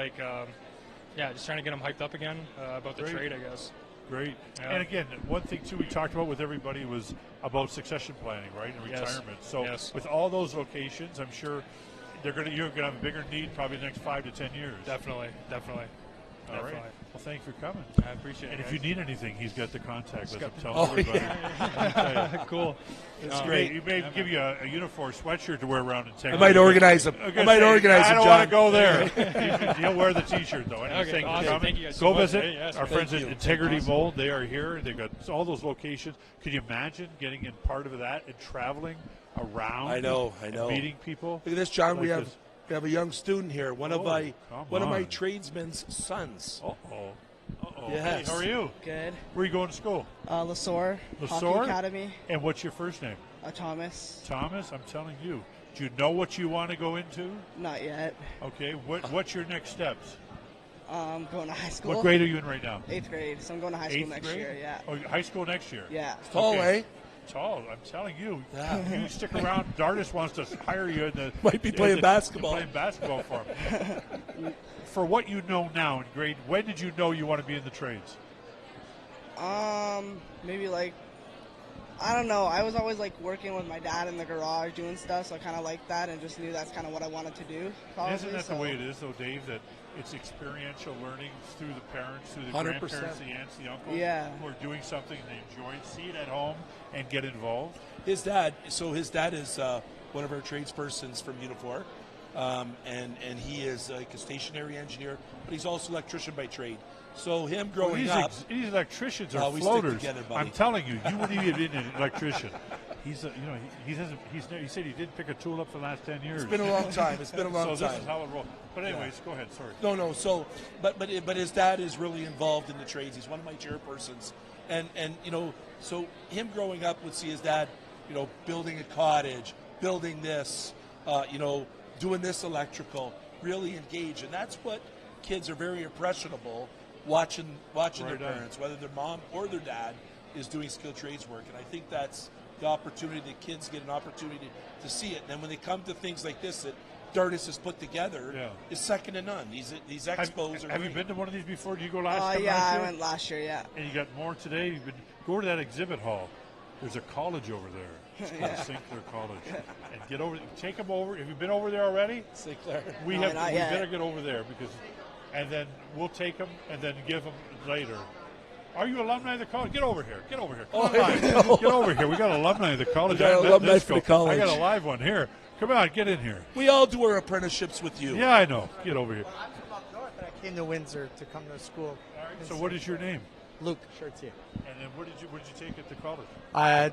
I: Just trying to get them hyped up again about the trade, I guess.
B: Great.
I: Yeah.
B: And again, one thing too we talked about with everybody was about succession planning, right, and retirement. So with all those locations, I'm sure you're going to have a bigger need probably the next 5 to 10 years.
I: Definitely.
B: All right. Well, thanks for coming.
I: I appreciate it.
B: And if you need anything, he's got the contact. Let's tell
C: Oh,
B: everybody.
C: yeah.
I: Cool.
C: It's great.
B: He may give you a uniform sweatshirt to wear around in Integrity.
C: I might organize him.
B: I don't
C: John.
B: want to go there. He'll wear the T-shirt though.
I: Okay, awesome. Thank you guys
B: Go
I: so much.
B: visit
I: Hey, yes,
B: our
I: thank
B: friends at
I: you.
B: Integrity
I: Awesome.
B: Mold. They are here. They've got all those locations. Could you imagine getting in part of that and traveling around?
C: I know.
B: And meeting people.
C: Look at this, John.
B: like
C: we
B: this.
C: have a young student here. One of my
B: on.
C: tradesmen's sons.
B: Uh-oh.
C: Yes.
B: Hey, how are you?
J: Good.
B: Where are you going to school?
J: LaSoar Hockey Academy.
B: And what's your first name?
J: Thomas.
B: Thomas, I'm telling you. Do you know what you want to go into?
J: Not yet.
B: Okay. What's your next steps?
J: Going to high school.
B: What grade are you in right now?
J: 8th grade. So I'm going to high school next year. Yeah.
B: Oh, high school next year?
J: Yeah.
C: Tall, eh?
B: Tall. I'm telling you. You stick around. Dardis wants to hire you.
C: Might be playing basketball.
B: Playing basketball for him. For what you know now in grade, when did you know you want to be in the trades?
J: Maybe I don't know. I was always working with my dad in the garage doing stuff, so I kind of liked that and just knew that's kind of what I wanted to do. Probably,
B: Isn't that the way it is, though, Dave? That it's experiential learning through the parents, through the
C: 100%.
B: grandparents, the aunts, the uncles, who are doing something they enjoy, see it at home, and get involved.
C: His dad is one of our tradespersons from Unifor, and he is like a stationary engineer, but he's also an electrician by trade. So him growing up,
B: these electricians are
C: we
B: floaters.
C: stick together, buddy.
B: I'm telling you, you wouldn't even have been an electrician. He said he didn't pick a tool up for the last 10 years.
C: It's been a long time.
B: So this is how it rolls. But anyways, go ahead. Sorry.
C: No. So, but his dad is really involved in the trades. He's one of my chairpersons, and so him growing up would see his dad, building a cottage, building this, doing this electrical, really engaged, and that's what kids are very impressionable watching their parents, whether their mom or their dad is doing skilled trades work, and I think that's the opportunity that kids get an opportunity to see it. And then when they come to things like this that Dardis has put together, is second to none. These expos
B: Have you been to one of these before? Did you go last year?
J: Yeah, I went last year, yeah.
B: And you got more today. Go to that exhibit hall. There's a college over there. It's called St. Clair College. And get over, take them over. Have you been over there already?
C: St. Clair.
B: We
J: No, not yet.
B: better get over there and then we'll take them and then give them later. Are you alumni of the college? Get over here. Come on. Get over here. We got alumni of the college.
C: We got alumni for the college.
B: I got a live one here. Come on, get in here.
C: We all do our apprenticeships with you.
B: Yeah, I know. Get over here.
K: I'm from up north, and I came to Windsor to come to school.
B: All right. So what is your name?
K: Luke Chartier.
B: And then what did you take at the college?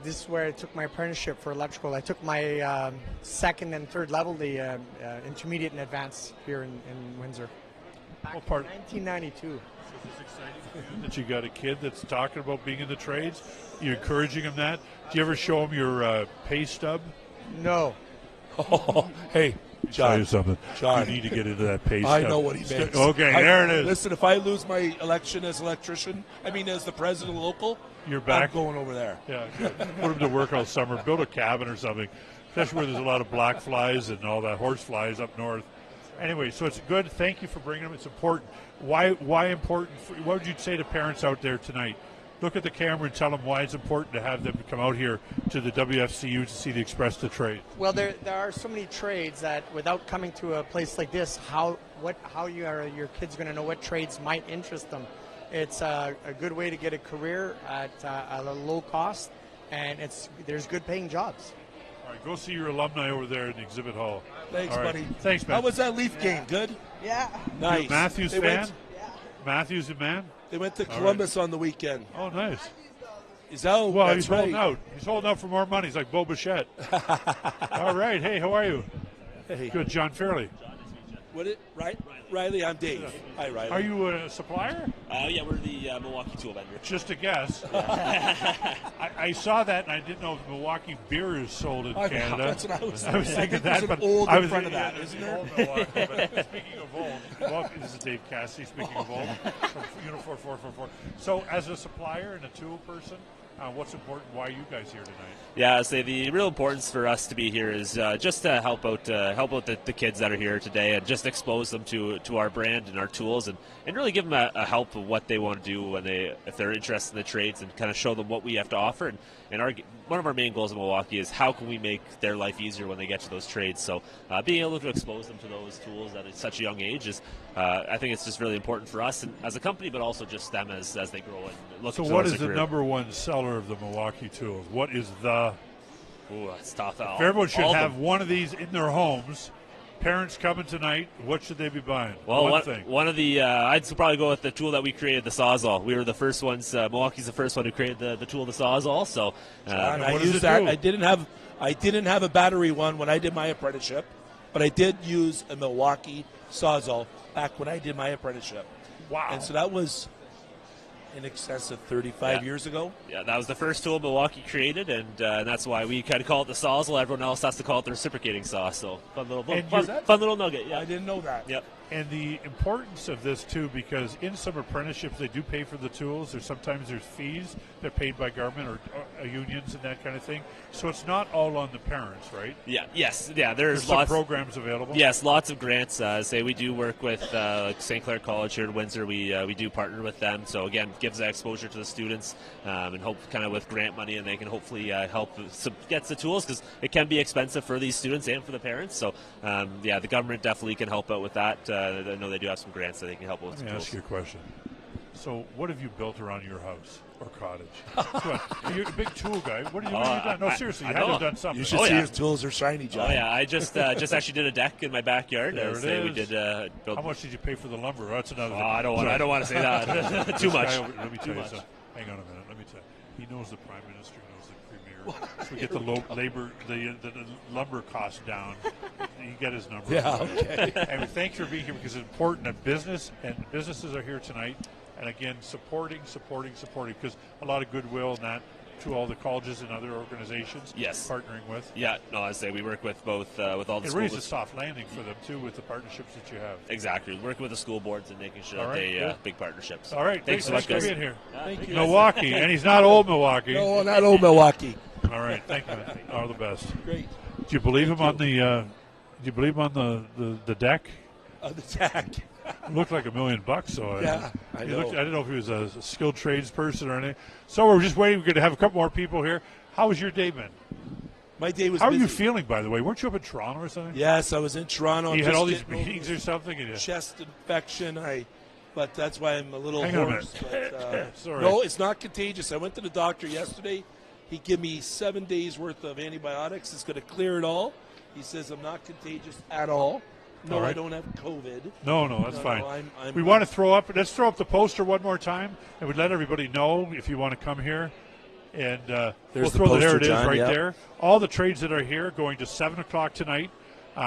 K: This is where I took my apprenticeship for electrical. I took my second and third level, the intermediate and advanced here in Windsor. Back
B: What part?
K: in 1992.
B: Is this exciting for you that you got a kid that's talking about being in the trades? You encouraging him that? Do you ever show him your pay stub?
K: No.
C: Oh, hey,
B: Tell you
C: John.
B: something.
C: John.
B: You need to get into that pay stub.
C: I know what he makes.
B: Okay, there it is.
C: Listen, if I lose my election as electrician, as the president of local,
B: You're back.
C: I'm going over there.
B: Yeah, good. Put him to work all summer. Build a cabin or something, especially where there's a lot of black flies and all that horse flies up north. Anyway, so it's good. Thank you for bringing them. It's important. Why important? What would you say to parents out there tonight? Look at the camera and tell them why it's important to have them come out here to the WFCU to see the Express to Trade.
K: Well, there are so many trades that without coming to a place like this, how your kids going to know what trades might interest them? It's a good way to get a career at a low cost, and there's good paying jobs.
B: All right, go see your alumni over there in the exhibit hall.
C: Thanks,
B: All right.
C: buddy.
B: Thanks, man.
C: How was that Leaf game? Good?
J: Yeah.
C: Nice.
B: Matthews
C: They
B: fan?
C: went-
B: Matthews a man?
C: They went to
B: All
C: Columbus on the weekend.
B: Oh, nice.
C: Is that
B: Well,
C: that's
B: he's
C: right.
B: holding out. He's holding out for more money. He's like Bo Bichette. All right. Hey, how are you?
C: Hey.
B: Good, John Fairley.
C: What it? Right? Riley, I'm Dave. Hi, Riley.
B: Are you a supplier?
L: Yeah, we're the Milwaukee tool vendor.
B: Just a guess. I saw that and I didn't know if Milwaukee beer is sold in Canada.
C: That's what I was
B: I was thinking
C: There's
B: that,
C: an
B: but
C: old
B: I
C: in
B: was
C: front of
B: thinking,
C: that, isn't
B: there's an
C: there?
B: old Milwaukee, but speaking of old, Milwaukee, this is Dave Cassidy. Speaking of old, from Unifor 444. So, as a supplier and a tool person, what's important? Why are you guys here tonight?
L: Yeah, I say the real importance for us to be here is just to help out the kids that are here today and just expose them to our brand and our tools and really give them a help of what they want to do when if they're interested in the trades and kind of show them what we have to offer. And one of our main goals in Milwaukee is how can we make their life easier when they get to those trades. So being able to expose them to those tools at such a young age is, I think it's just really important for us and as a company, but also just them as they grow and look.
B: So, what is the number one seller of the Milwaukee tools? What is the?
L: Ooh, that's tough.
B: If everyone should have one of these in their homes. Parents coming tonight, what should they be buying?
L: Well,
B: one
L: of the I'd probably go with the tool that we created, the Sawzall. We were the first ones. Milwaukee's the first one who created the tool, the Sawzall. So
C: I used that. I didn't have a battery one when I did my apprenticeship, but I did use a Milwaukee Sawzall back when I did my apprenticeship.
B: Wow!
C: And so that was in excess of 35 years ago.
L: Yeah, that was the first tool Milwaukee created, and that's why we kind of call it the Sawzall. Everyone else has to call it the reciprocating saw. So fun little nugget. Yeah,
C: I didn't know that.
L: Yep.
B: And the importance of this, too, because in some apprenticeships, they do pay for the tools. Sometimes there's fees that are paid by government or unions and that kind of thing. So it's not all on the parents, right?
L: Yeah. Yes. Yeah. There's
B: some
L: lots
B: programs available.
L: Yes, lots of grants. Say we do work with St. Clair College here in Windsor. We do partner with them. So again, gives that exposure to the students and hope kind of with grant money, and they can hopefully help get the tools because it can be expensive for these students and for the parents. So the government definitely can help out with that. I know they do have some grants that they can help with.
B: Let me ask you a question. So, what have you built around your house or cottage? You're a big tool guy. What have you done? No, seriously, you had to have done something.
C: You should see his tools are shiny, John.
L: Oh yeah, I just actually did a deck in my backyard.
B: There it is.
L: We did. Build.
B: How much did you pay for the lumber? That's another.
L: I don't want to say that. Too much.
B: Let me tell you something. Hang on a minute. Let me tell you. He knows the prime minister. Knows the premier. So we get the lumber cost down. You get his number.
C: Yeah. Okay.
B: And thanks for being here because it's important that businesses are here tonight. And again, supporting because a lot of goodwill and that to all the colleges and other organizations.
L: Yes.
B: Partnering with.
L: Yeah. No, I say we work with both with all the.
B: It
L: schools.
B: really is a soft landing for them too with the partnerships that you have.
L: Exactly, working with the school boards and making sure that they big partnerships.
B: All right,
L: thanks so much, guys.
B: for being here.
C: Thank you.
B: Milwaukee, and he's not old Milwaukee.
C: No, not old Milwaukee.
B: All right, thank you. All the best.
C: Great.
B: Do you believe him on the? Do you believe him on the deck?
C: The deck.
B: It looked like $1 million. So
C: I know.
B: I didn't know if he was a skilled tradesperson or anything. So we're just waiting. We're going to have a couple more people here. How was your day been?
C: My day was
B: How are
C: busy.
B: you feeling, by the way? Weren't you up in Toronto or something?
C: Yes, I was in Toronto.
B: You
C: I'm
B: had
C: just
B: all these
C: getting over
B: meetings or something? And
C: chest infection. But that's why I'm a little
B: Hang on a
C: hoarse.
B: minute.
C: But,
B: Sorry.
C: no, it's not contagious. I went to the doctor yesterday. He gave me 7 days worth of antibiotics. It's going to clear it all. He says I'm not contagious at all. No,
B: All right.
C: I don't have COVID.
B: No, that's fine.
C: I'm
B: we want to throw up. Let's throw up the poster one more time, and we'd let everybody know if you want to come here. And we'll throw
C: poster,
B: there it is,
C: John,
B: right
C: yep.
B: there. All the trades that are here going to 7 o'clock tonight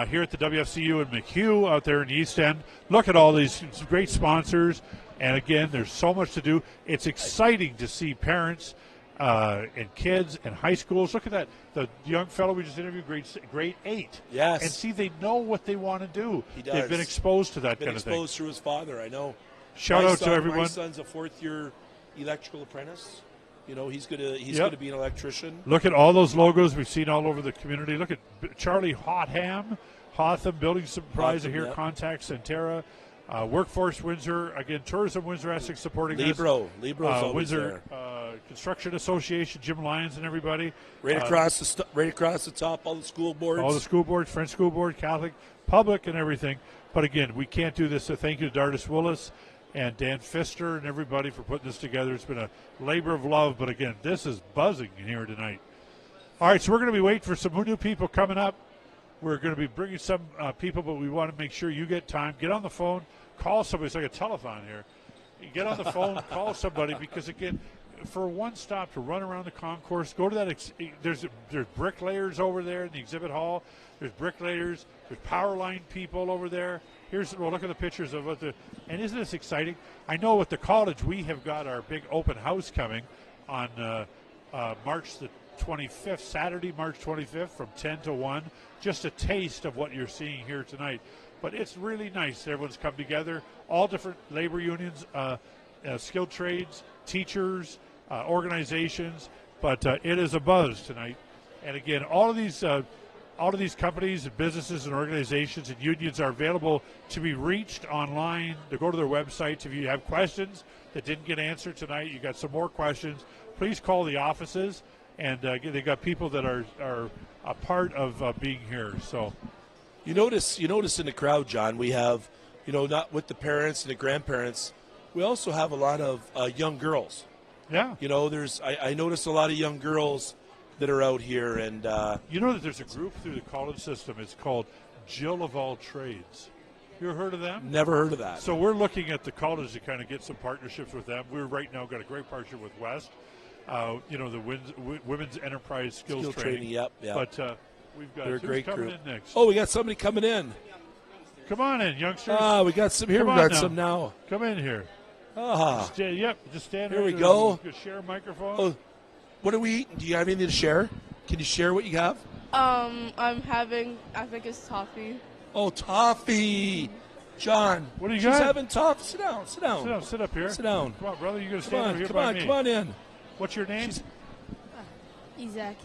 B: here at the WFCU in McHugh out there in the East End. Look at all these great sponsors. And again, there's so much to do. It's exciting to see parents and kids and high schools. Look at that. The young fellow we just interviewed, grade 8.
C: Yes.
B: And see, they know what they want to do.
C: He does.
B: They've been exposed to that
C: been
B: kind of thing.
C: exposed through his father, I know.
B: Shout out to everyone.
C: My son's a 4th-year electrical apprentice. You know, he's gonna be an electrician.
B: Look at all those logos we've seen all over the community. Look at Charlie Hotham, Building Supplies here,
C: yep.
B: Contact, Centera, Workforce Windsor, again, Tourism Windsor Essex supporting
C: Libro's
B: us.
C: always
B: Windsor
C: there.
B: Construction Association, Jim Lyons and everybody.
C: Right across the top, all the school boards.
B: All the school boards, French School Board, Catholic, public, and everything. But again, we can't do this. So thank you to Dardis Willis and Dan Pfister and everybody for putting this together. It's been a labor of love. But again, this is buzzing in here tonight. All right, so we're going to be waiting for some new people coming up. We're going to be bringing some people, but we want to make sure you get time. Get on the phone, call somebody. It's like a telethon here. You get on the phone, call somebody, because again, for one stop to run around the concourse, go to that. There's bricklayers over there in the exhibit hall. There's bricklayers. There's power line people over there. Look at the pictures of and isn't this exciting? I know at the college we have got our big open house coming on March the 25th, Saturday, March 25th from 10 to 1. Just a taste of what you're seeing here tonight. But it's really nice. Everyone's come together, all different labor unions, skilled trades, teachers, organizations. But it is a buzz tonight. And again, all of these companies and businesses and organizations and unions are available to be reached online, to go to their websites. If you have questions that didn't get answered tonight, you got some more questions, please call the offices. And they got people that are a part of being here. So,
C: you notice in the crowd, John, we have, not with the parents and the grandparents, we also have a lot of young girls.
B: Yeah.
C: I notice a lot of young girls that are out here, and
B: you know that there's a group through the college system. It's called Jill of All Trades. You ever heard of them?
C: Never heard of that.
B: So we're looking at the college to kind of get some partnerships with them. We're right now got a great partnership with West. The Women's Enterprise Skills Training.
C: Yep.
B: But we've got
C: They're a great
B: coming
C: group.
B: in next.
C: Oh, we got somebody coming in.
B: Come on in, youngsters.
C: We got some here.
B: Come
C: We
B: on
C: got
B: now.
C: some now.
B: Come in here. Just stand
C: Here
B: right
C: we
B: there.
C: go.
B: You can share a microphone.
C: Oh, what are we eating? Do you have anything to share? Can you share what you have?
M: I'm having, I think it's toffee.
C: Oh, toffee. John,
B: what do you
C: she's
B: got?
C: having toffee. Sit down.
B: Sit up here.
C: Sit down.
B: Come on, brother. You're going to stand over here by me.
C: Come on in.
B: What's your name?
M: Isaac.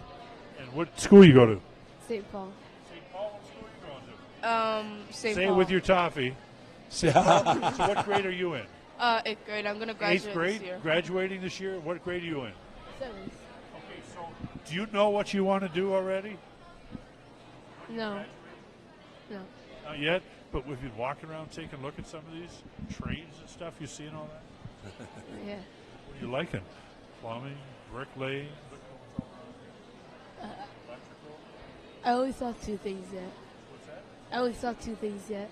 B: And what school you go to?
M: St. Paul.
B: St. Paul, what school are you going to?
M: St.
B: Say
M: Paul.
B: it with your toffee. So what grade are you in?
M: 8th grade. I'm going to graduate
B: 8th grade?
M: this year.
B: Graduating this year? What grade are you in?
M: 7th.
B: Okay, so do you know what you want to do already?
M: No. No.
B: Not yet, but we've been walking around taking a look at some of these trades and stuff. You seeing all that?
M: Yeah.
B: What are you liking? Plumbing, bricklaying?
N: I only saw 2 things yet.
B: What's that?
N: I only saw 2 things yet.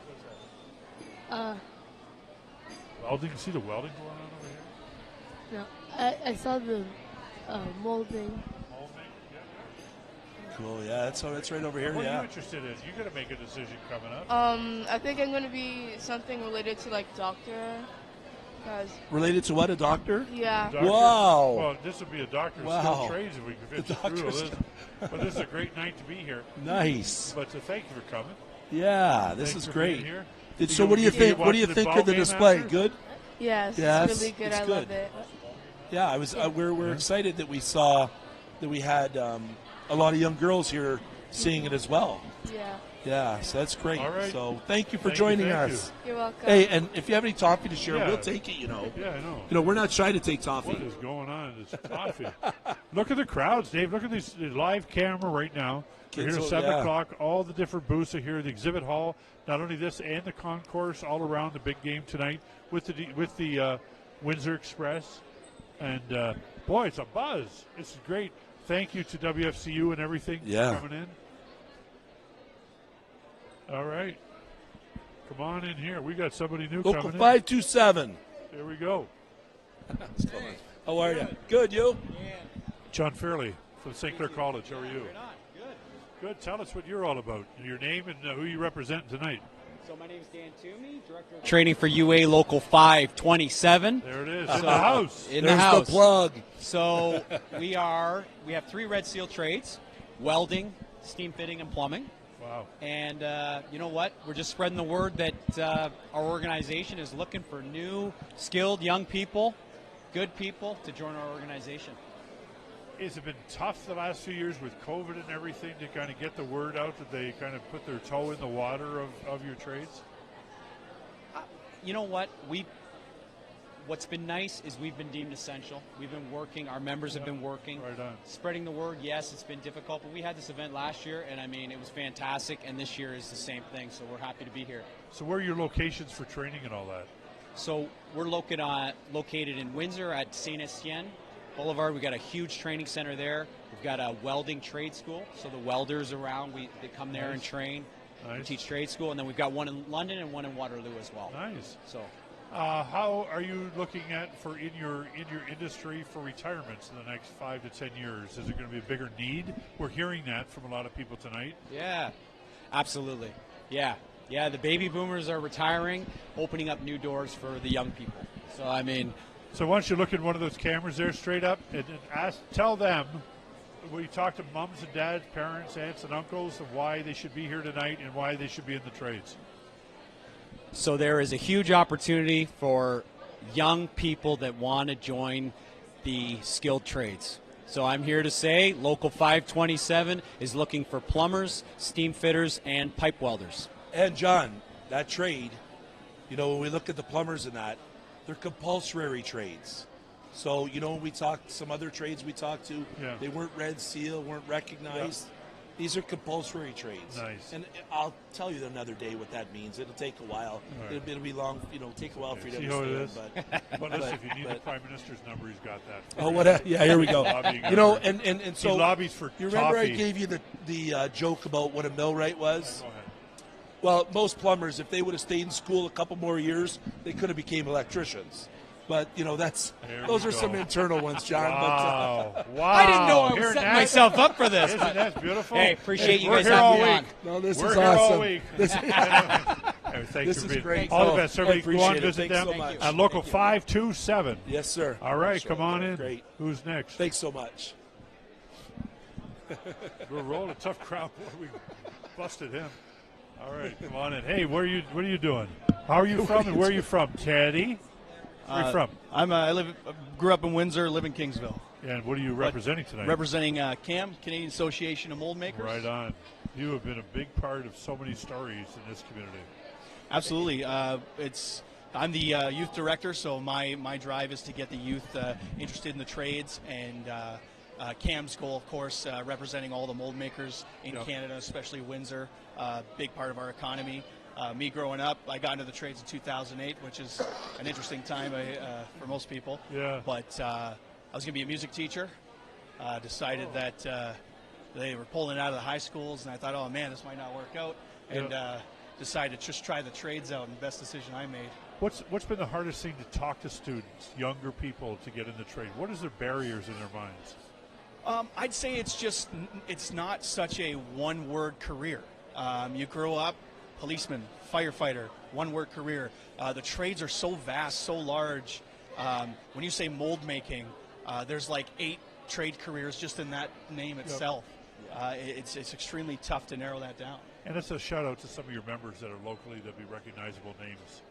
B: Welding? You see the welding going on over here?
N: No, I saw the molding.
C: Cool. Yeah, that's right over here.
B: What are
C: yeah.
B: you interested in? You're going to make a decision coming up.
M: I think I'm going to be something related to like doctor.
C: Related to what? A doctor?
M: Yeah.
B: Doctor?
C: Wow.
B: Well, this would be a doctor of
C: Wow.
B: skilled trades if we can fit
C: The
B: you through
C: doctor's-
B: this. But this is a great night to be here.
C: Nice.
B: But thank you for coming.
C: Yeah, this
B: Thanks
C: is
B: for being
C: great.
B: here.
C: So what do you think? What do you
B: watching
C: think
B: ball
C: of the
B: game
C: display?
B: after?
C: Good.
M: Yes,
C: Yes,
M: it's really good.
C: it's
M: I
C: good.
M: love it.
C: Yeah, I was. We're excited that we saw that we had a lot of young girls here seeing it as well.
M: Yeah.
C: Yeah, so that's great.
B: All right.
C: So thank you for
B: Thank you,
C: joining
B: thank
C: us.
B: you.
N: You're welcome.
C: Hey, and if you have any toffee to share,
B: Yeah.
C: we'll take it. You know.
B: Yeah, I know.
C: You know, we're not shy to take toffee.
B: What is going on? It's coffee. Look at the crowds, Dave. Look at this live camera right now. We're
C: Kids
B: here at
C: will-
B: 7
C: yeah.
B: o'clock. All the different booths are here. The exhibit hall. Not only this and the concourse all around the big game tonight with the Windsor Express. And boy, it's a buzz. It's great. Thank you to WFCU and everything
C: Yeah.
B: for coming in. All right. Come on in here. We got somebody new
C: Local
B: coming in.
C: 527.
B: There we go.
C: How are you? Good, you?
B: John Fairley from St. Clair College. How are you? Good. Tell us what you're all about. Your name and who you represent tonight.
O: So my name is Dan Toomey, Director of Training for UA Local 527.
B: There it is. In the house.
O: In
C: There's
O: the house.
C: the plug.
O: So we have 3 Red Seal trades: welding, steam fitting, and plumbing.
B: Wow.
O: And you know what? We're just spreading the word that our organization is looking for new, skilled young people, good people to join our organization.
B: Has it been tough the last few years with COVID and everything to kind of get the word out that they kind of put their toe in the water of your trades?
O: You know what? What's been nice is we've been deemed essential. We've been working. Our members have been working.
B: Right on.
O: Spreading the word, yes, it's been difficult, but we had this event last year, and I mean, it was fantastic, and this year is the same thing, so we're happy to be here.
B: So where are your locations for training and all that?
O: So we're located in Windsor at St. Etienne Boulevard. We've got a huge training center there. We've got a welding trade school, so the welders around, they come there and train.
B: Nice.
O: We teach trade school, and then we've got one in London and one in Waterloo as well.
B: Nice.
O: So.
B: How are you looking at in your industry for retirements in the next 5 to 10 years? Is it going to be a bigger need? We're hearing that from a lot of people tonight.
O: Yeah, absolutely. Yeah. The baby boomers are retiring, opening up new doors for the young people. So I mean,
B: so why don't you look at one of those cameras there straight up and tell them. We talk to moms and dads, parents, aunts and uncles of why they should be here tonight and why they should be in the trades.
O: So there is a huge opportunity for young people that want to join the skilled trades. So I'm here to say Local 527 is looking for plumbers, steam fitters, and pipe welders.
C: And John, that trade, you know, when we look at the plumbers and that, they're compulsory trades. So, you know, when we talked some other trades we talked to, they weren't Red Seal, weren't recognized. Yeah. These are compulsory trades.
B: Nice.
C: And I'll tell you another day what that means. It'll take a while. Right. It'll be long, take a while for you to understand.
B: But listen, if you need the Prime Minister's number, he's got that.
C: Oh, what? Yeah, here we go. You know, and so
B: he lobbies for
C: you remember
B: toffee.
C: I gave you the joke about what a millwright was?
B: Go ahead.
C: Well, most plumbers, if they would have stayed in school a couple more years, they could have became electricians. But, you know, those are some internal ones, John.
B: Wow.
C: But,
B: wow.
O: I didn't know I was setting myself up for this.
B: Isn't that beautiful?
O: Hey, appreciate you guys having me on.
C: No, this
B: We're
C: is
B: here
C: awesome.
B: all week.
C: This is great.
B: All the best. Everybody go on,
C: it.
B: visit
C: Thanks
B: them
C: so much.
B: at Local 527.
C: Yes, sir.
B: All right,
C: Sure.
B: come on in.
C: Great.
B: Who's next?
C: Thanks so much.
B: We're rolling a tough crowd. We busted him. All right, come on in. Hey, what are you doing? How are you from and where are you from, Teddy? Where are you from?
P: I grew up in Windsor, live in Kingsville.
B: And what are you representing tonight?
P: Representing CAM, Canadian Association of Mold Makers.
B: Right on. You have been a big part of so many stories in this community.
P: Absolutely. I'm the youth director, so my drive is to get the youth interested in the trades, and CAM's goal, of course, representing all the mold makers in Canada, especially Windsor, big part of our economy. Me growing up, I got into the trades in 2008, which is an interesting time for most people.
B: Yeah.
P: But I was going to be a music teacher. Decided that they were pulling it out of the high schools, and I thought, oh man, this might not work out, and decided to just try the trades out, and the best decision I made.
B: What's been the hardest thing to talk to students, younger people, to get in the trade? What is their barriers in their minds?
P: I'd say it's not such a one-word career. You grow up, policeman, firefighter, one-word career. The trades are so vast, so large. When you say mold making, there's like 8 trade careers just in that name itself. It's extremely tough to narrow that down.
B: And it's a shout out to some of your members that are locally that be recognizable names.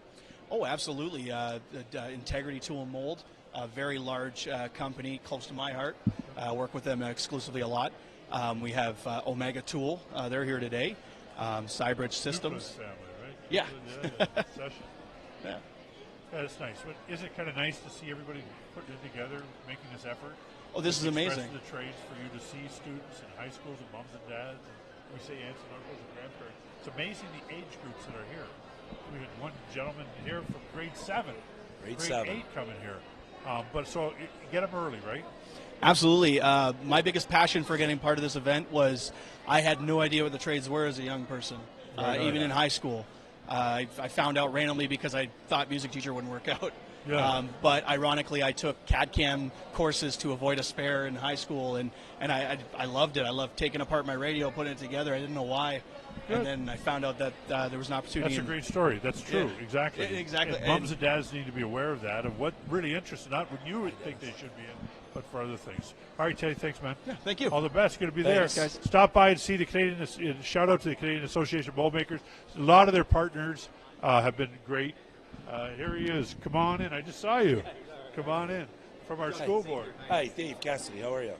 P: Oh, absolutely. Integrity Tool and Mold, a very large company close to my heart. Work with them exclusively a lot. We have Omega Tool. They're here today. Cybridge Systems.
B: Family, right?
P: Yeah.
B: Session.
P: Yeah.
B: Yeah, that's nice. But is it kind of nice to see everybody putting it together, making this effort?
P: Oh, this is
B: Express
P: amazing.
B: the trades for you to see students in high schools and moms and dads, and we say aunts and uncles and grandparents. It's amazing the age groups that are here. We had one gentleman here from grade 7,
C: Grade
B: 8
C: 7.
B: coming here. But so get them early, right?
P: Absolutely. My biggest passion for getting part of this event was I had no idea what the trades were as a young person, even in high school. I found out randomly because I thought music teacher wouldn't work out.
B: Yeah.
P: But ironically, I took CAD/CAM courses to avoid a spare in high school, and I loved it. I loved taking apart my radio, putting it together. I didn't know why.
B: Good.
P: And then I found out that there was an opportunity.
B: That's a great story. That's true.
P: Yeah.
B: Exactly.
P: Exactly.
B: And moms and dads need to be aware of that, of what really interests, not what you would think they should be in, but for other things. All right, Teddy, thanks, man.
P: Yeah, thank you.
B: All the best. Good to be
P: Thanks,
B: there.
P: guys.
B: Stop by and see the Canadian. Shout out to the Canadian Association of Mold Makers. A lot of their partners have been great. Here he is. Come on in. I just saw you. Come on in from our school board.
C: Hi, Dave Cassidy. How are you?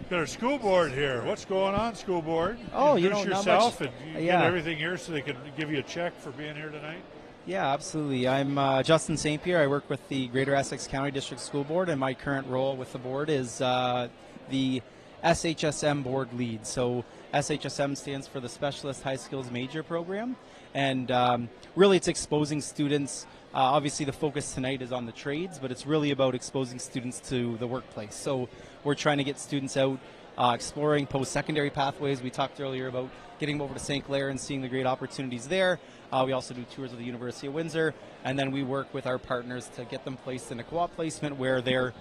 B: Got our school board here. What's going on, school board?
Q: Oh,
B: Introduce
Q: not
B: yourself
Q: much.
B: and you
Q: Yeah.
B: get everything here so they can give you a check for being here tonight.
Q: Yeah, absolutely. I'm Justin St. Pierre. I work with the Greater Essex County District School Board, and my current role with the board is the SHSM board lead. So SHSM stands for the Specialist High Skills Major Program, and really it's exposing students. Obviously, the focus tonight is on the trades, but it's really about exposing students to the workplace. So we're trying to get students out exploring post-secondary pathways. We talked earlier about getting over to St. Clair and seeing the great opportunities there. We also do tours of the University of Windsor, and then we work with our partners to get them placed in a co-op placement where they're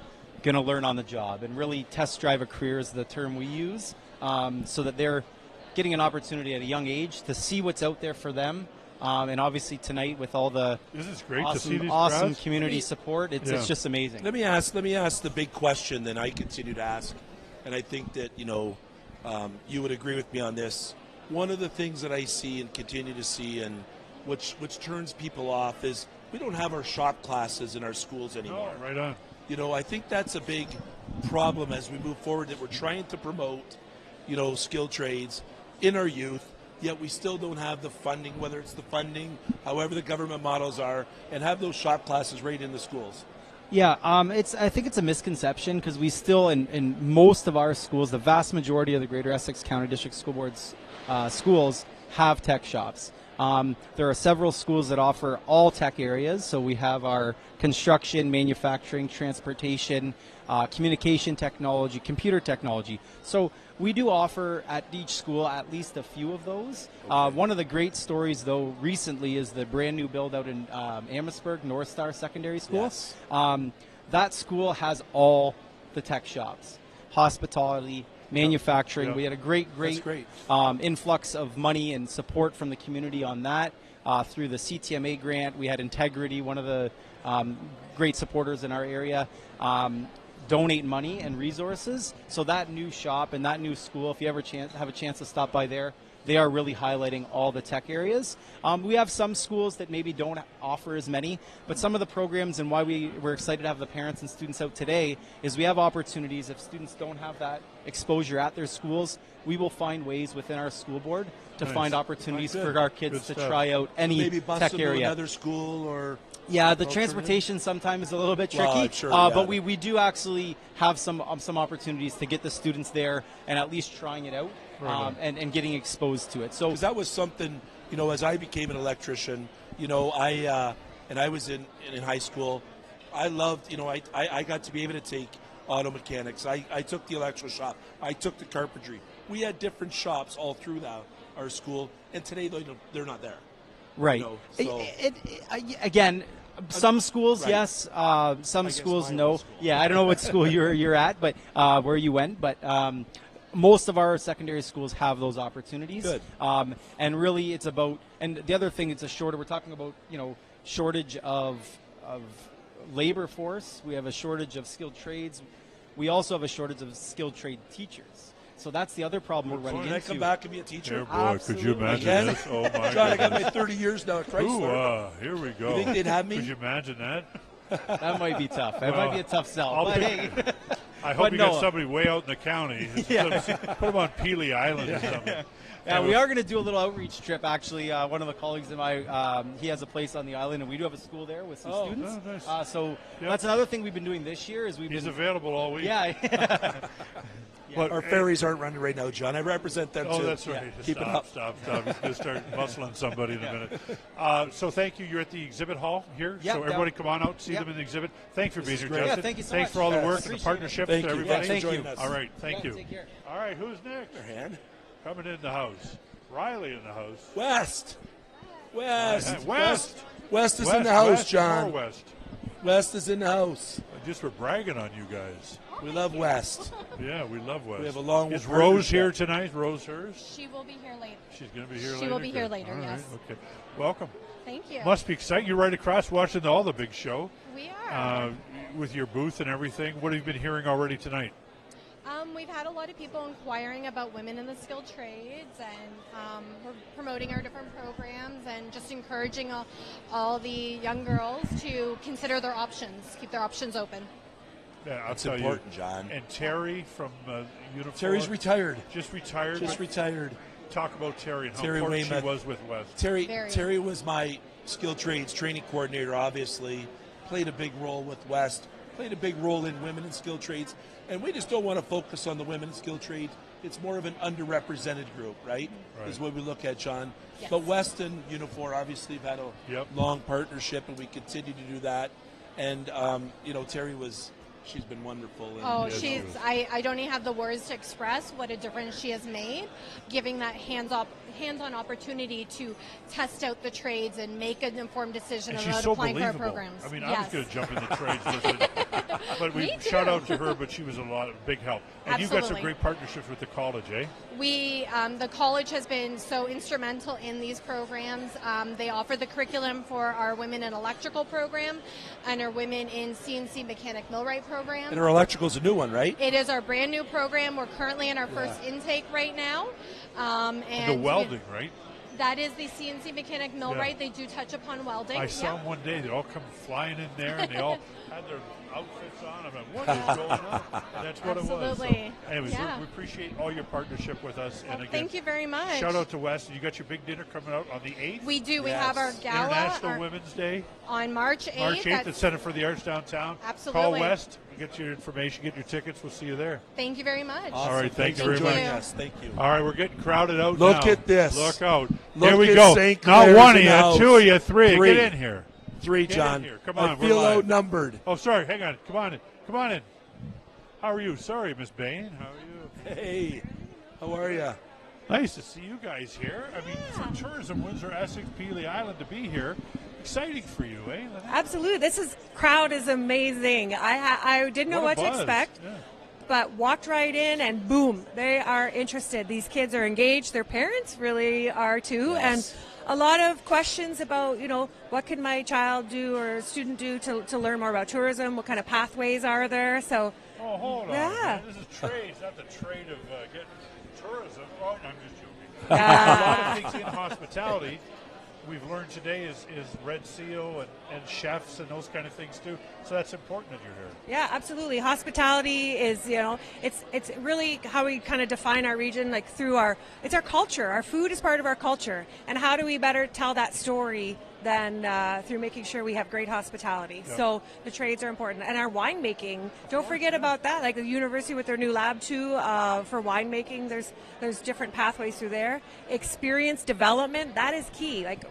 Q: going to learn on the job. And really, test drive a career is the term we use, so that they're getting an opportunity at a young age to see what's out there for them. And obviously tonight, with all the
B: This is great
Q: awesome,
B: to see these
Q: awesome
B: crowds.
Q: community support, it's just amazing.
C: Let me ask the big question that I continue to ask, and I think that you would agree with me on this. One of the things that I see and continue to see, and which turns people off, is we don't have our shop classes in our schools anymore.
B: Oh, right on.
C: I think that's a big problem as we move forward, that we're trying to promote, skilled trades in our youth, yet we still don't have the funding, whether it's the funding, however the government models are, and have those shop classes right in the schools.
Q: Yeah, I think it's a misconception because we still, in most of our schools, the vast majority of the Greater Essex County District School Board's schools have tech shops. There are several schools that offer all tech areas, so we have our construction, manufacturing, transportation, communication technology, computer technology. So we do offer at each school at least a few of those. One of the great stories, though, recently is the brand new build out in Amherstburg, North Star Secondary School.
C: Yes.
Q: That school has all the tech shops, hospitality, manufacturing.
B: Yeah.
Q: We had a great influx of money and support from the community on that through the CTMA grant. We had Integrity, one of the great supporters in our area, donate money and resources. So that new shop and that new school, if you ever have a chance to stop by there, they are really highlighting all the tech areas. We have some schools that maybe don't offer as many, but some of the programs, and why we're excited to have the parents and students out today, is we have opportunities. If students don't have that exposure at their schools, we will find ways within our school board to find opportunities for our kids to try out any
C: maybe bus
Q: tech
C: them to
Q: area.
C: another school, or
Q: yeah, the transportation sometimes is a little bit tricky,
C: Well, sure,
Q: but we do actually have some opportunities to get the students there and at least trying it out and getting exposed to it. So
C: because that was something, as I became an electrician, I was in high school, I loved, I got to be able to take auto mechanics. I took the electrical shop. I took the carpentry. We had different shops all through our school, and today they're not there.
Q: Right.
C: So
Q: Again, some schools,
C: Right.
Q: yes. Some schools,
C: mine
Q: no.
C: was school.
Q: Yeah, I don't know what school you're at, but where you went. But most of our secondary schools have those opportunities.
C: Good.
Q: And really, it's about. And the other thing, it's a shorter. We're talking about shortage of labor force. We have a shortage of skilled trades. We also have a shortage of skilled trade teachers. So that's the other problem we're running
C: Can I
Q: into.
C: come back and be a teacher?
B: Dear boy, could you imagine
C: Again?
B: this? Oh, my
C: John, I got
B: goodness.
C: my 30 years now at Chrysler.
B: Here we go.
C: You think they'd have me?
B: Could you imagine that?
Q: That might be tough. That might be a tough sell.
B: I'll
Q: But
B: pick-
Q: hey.
B: I hope
Q: But
B: you
Q: no.
B: got somebody way out in the county.
Q: Yeah.
B: Put them on Peely Island or something.
Q: Yeah, we are going to do a little outreach trip. Actually, one of the colleagues of mine, he has a place on the island, and we do have a school there with some students.
B: Oh, nice.
Q: So
B: Yep.
Q: that's another thing we've been doing this year. Is
B: He's available all week.
Q: Yeah.
C: But our ferries aren't running right now, John. I represent them
B: Oh,
C: too.
B: that's right.
C: Keep it up.
B: Stop. He's going to start muscling somebody in a minute. So thank you. You're at the exhibit hall here.
Q: Yep,
B: so everybody
Q: down.
B: come on out, see
Q: Yep.
B: them in the exhibit. Thanks for being
C: is
B: here,
C: great.
B: Justin.
Q: Yeah, thank you so
B: Thanks
Q: much.
B: for all the
C: Yes.
B: work and the
Q: Appreciate it.
B: partnerships
C: Thank
B: to
C: you.
B: everybody.
C: Yes, thank you.
B: All right. Thank you.
Q: Take care.
B: All right. Who's next?
C: Your hand.
B: Coming in the house. Riley in the house.
C: West.
B: West.
C: West is in the house,
B: West,
C: John.
B: more West.
C: West is in the house.
B: Just for bragging on you guys.
C: We love West.
B: Yeah, we love West.
C: We have a long
B: Is
C: partnership.
B: Rose here tonight? Rose hers?
H: She will be here later.
B: She's going to be here later?
H: She will be here
B: Good.
H: later,
B: All right,
H: yes.
B: Okay. Welcome.
H: Thank you.
B: Must be exciting. You're right across watching all the big show.
H: We are.
B: With your booth and everything. What have you been hearing already tonight?
H: We've had a lot of people inquiring about women in the skilled trades, and we're promoting our different programs and just encouraging all the young girls to consider their options, keep their options open.
B: Yeah, I'll
C: That's
B: tell
C: important,
B: you.
C: John.
B: And Terry from Uniform.
C: Terry's retired.
B: Just retired.
C: Just retired.
B: Talk about Terry and how
C: Terry
B: important
C: Weymouth.
B: she was with West.
C: Terry was my skilled trades training coordinator, obviously. Played a big role with West. Played a big role in women in skilled trades. And we just don't want to focus on the women in skilled trades. It's more of an underrepresented group, right? Is what we look at, John.
H: Yes.
C: But West and Unifor obviously have had a long partnership, and we continue to do that. And, Terry she's been wonderful. And,
H: I don't even have the words to express what a difference she has made, giving that hands-on opportunity to test out the trades and make an informed decision
B: And
H: about
B: she's so
H: applying for our
B: believable.
H: programs.
B: I mean, I
H: Yes.
B: was going to jump in the trades with it. But we
H: Me too.
B: shout out to her, but she was a big help. And you've got some
H: Absolutely.
B: great partnerships with the college, eh?
H: The college has been so instrumental in these programs. They offer the curriculum for our women in electrical program and our women in CNC mechanic millwright program.
C: And our electrical's a new one, right?
H: It is our brand new program. We're currently in our first intake right now.
B: And the welding, right?
H: That is the CNC mechanic millwright.
B: Yeah.
H: They do touch upon welding.
B: I saw them one day. They all come flying in there, and they all had their outfits on. I'm like, what is going on? And that's what it was.
H: Absolutely.
B: So, anyways,
H: Yeah.
B: we appreciate all your partnership with us. And again,
H: Thank you very much.
B: Shout out to West. You got your big dinner coming out on the 8th?
H: We do. We have our gala.
B: International Women's Day.
H: On March 8th.
B: March 8th at Center for the Arts downtown.
H: Absolutely.
B: Call West. Get your information. Get your tickets. We'll see you there.
H: Thank you very much.
B: All right. Thank you very much.
C: Yes, thank you.
B: All right. We're getting crowded out
C: Look
B: now.
C: at this.
B: Look out.
C: Look
B: Here we
C: at
B: go.
C: St.
B: Not
C: Clair's
B: one of
C: in the
B: you,
C: house.
B: two of you, three.
C: Three.
B: Get in here.
C: Three,
B: Get
C: John.
B: in here. Come
C: I
B: on. We're
C: feel
B: live.
C: outnumbered.
B: Oh, sorry. Hang on. Come on in. Come on in. How are you? Sorry, Miss Bain. How are you?
C: Hey. How are you?
B: Nice to see you guys here. I mean, for Tourism Windsor, Essex, Peely Island to be here, exciting for you, eh?
R: Absolutely. This crowd is amazing. I didn't know what to
B: buzz.
R: expect,
B: Yeah.
R: but walked right in and boom, they are interested. These kids are engaged. Their parents really are too.
C: Yes.
R: And a lot of questions about, what can my child do or student do to learn more about tourism? What kind of pathways are there? So,
B: Oh, hold on.
R: Yeah.
B: Man. This is trades, not the trade of getting tourism. Oh, no, I'm just joking. A lot of things in hospitality we've learned today is Red Seal and chefs and those kind of things too. So that's important that you're here.
R: yeah, absolutely. Hospitality is, it's really how we kind of define our region, like it's our culture. Our food is part of our culture. And how do we better tell that story than through making sure we have great hospitality?
B: Yep.
R: So the trades are important. And our winemaking, don't forget about that. Like the university with their new lab too for winemaking, there's different pathways through there. Experience development, that is key. Like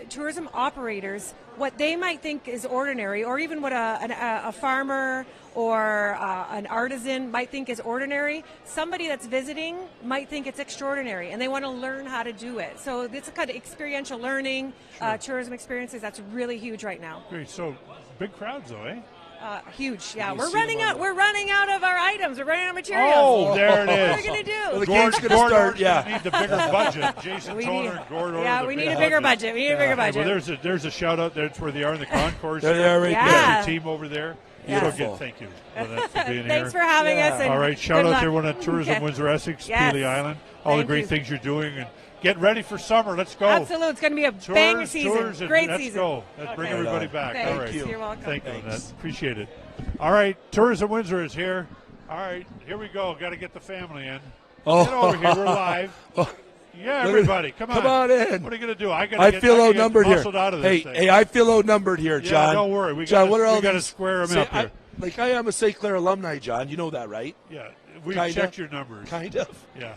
R: tourism operators, what they might think is ordinary, or even what a farmer or an artisan might think is ordinary, somebody that's visiting might think it's extraordinary, and they want to learn how to do it. So this is kind of experiential learning, tourism experiences, that's really huge right now.
B: Great. So big crowds, though, eh?
R: Huge, yeah.
C: You
R: We're
C: see
R: running
C: them
R: out.
C: on
R: We're running out of our items. We're running out of materials.
B: Oh, there it is.
R: What are we gonna do?
C: Well, the game's going to start, yeah.
B: Need the bigger budget. Jason
R: We
B: Toner
R: need-
B: and Gord ordered
R: yeah,
B: the
R: we
B: big
R: need a bigger budget. We need a bigger
B: Well,
R: budget.
B: there's a shout out. That's where they are in the concourse.
C: There they are right
R: Yeah.
C: there.
B: There's your team over there.
R: Yeah.
B: So
C: Beautiful.
B: again, thank you for being here.
R: Thanks for having us. And
B: All right, shout
R: good
B: out
R: luck.
B: to everyone at Tourism
R: Okay.
B: Windsor Essex,
R: Yes.
B: Peely Island, all the
R: Thank
B: great
R: you.
B: things you're doing, and get ready for summer. Let's go.
R: Absolutely. It's going to be a banger season.
B: Tours,
R: Great
B: let's
R: season.
B: Go. Let's bring everybody back.
R: Thanks.
B: All right.
R: You're welcome.
B: Thank you, Annette. Appreciate it. All right. Tourism Windsor is here. All right. Here we go. Got to get the family in.
C: Oh.
B: Get over here. We're live. Yeah, everybody. Come on.
C: Come on in.
B: What are you going to do?
C: I feel outnumbered here.
B: Out of this thing.
C: Hey, I feel outnumbered here, John.
B: Yeah, don't worry. We
C: John,
B: got to square them up here.
C: I am a St. Clair alumni, John. You know that, right?
B: Yeah. We
C: Kinda.
B: checked your numbers.
C: Kind of.
B: Yeah.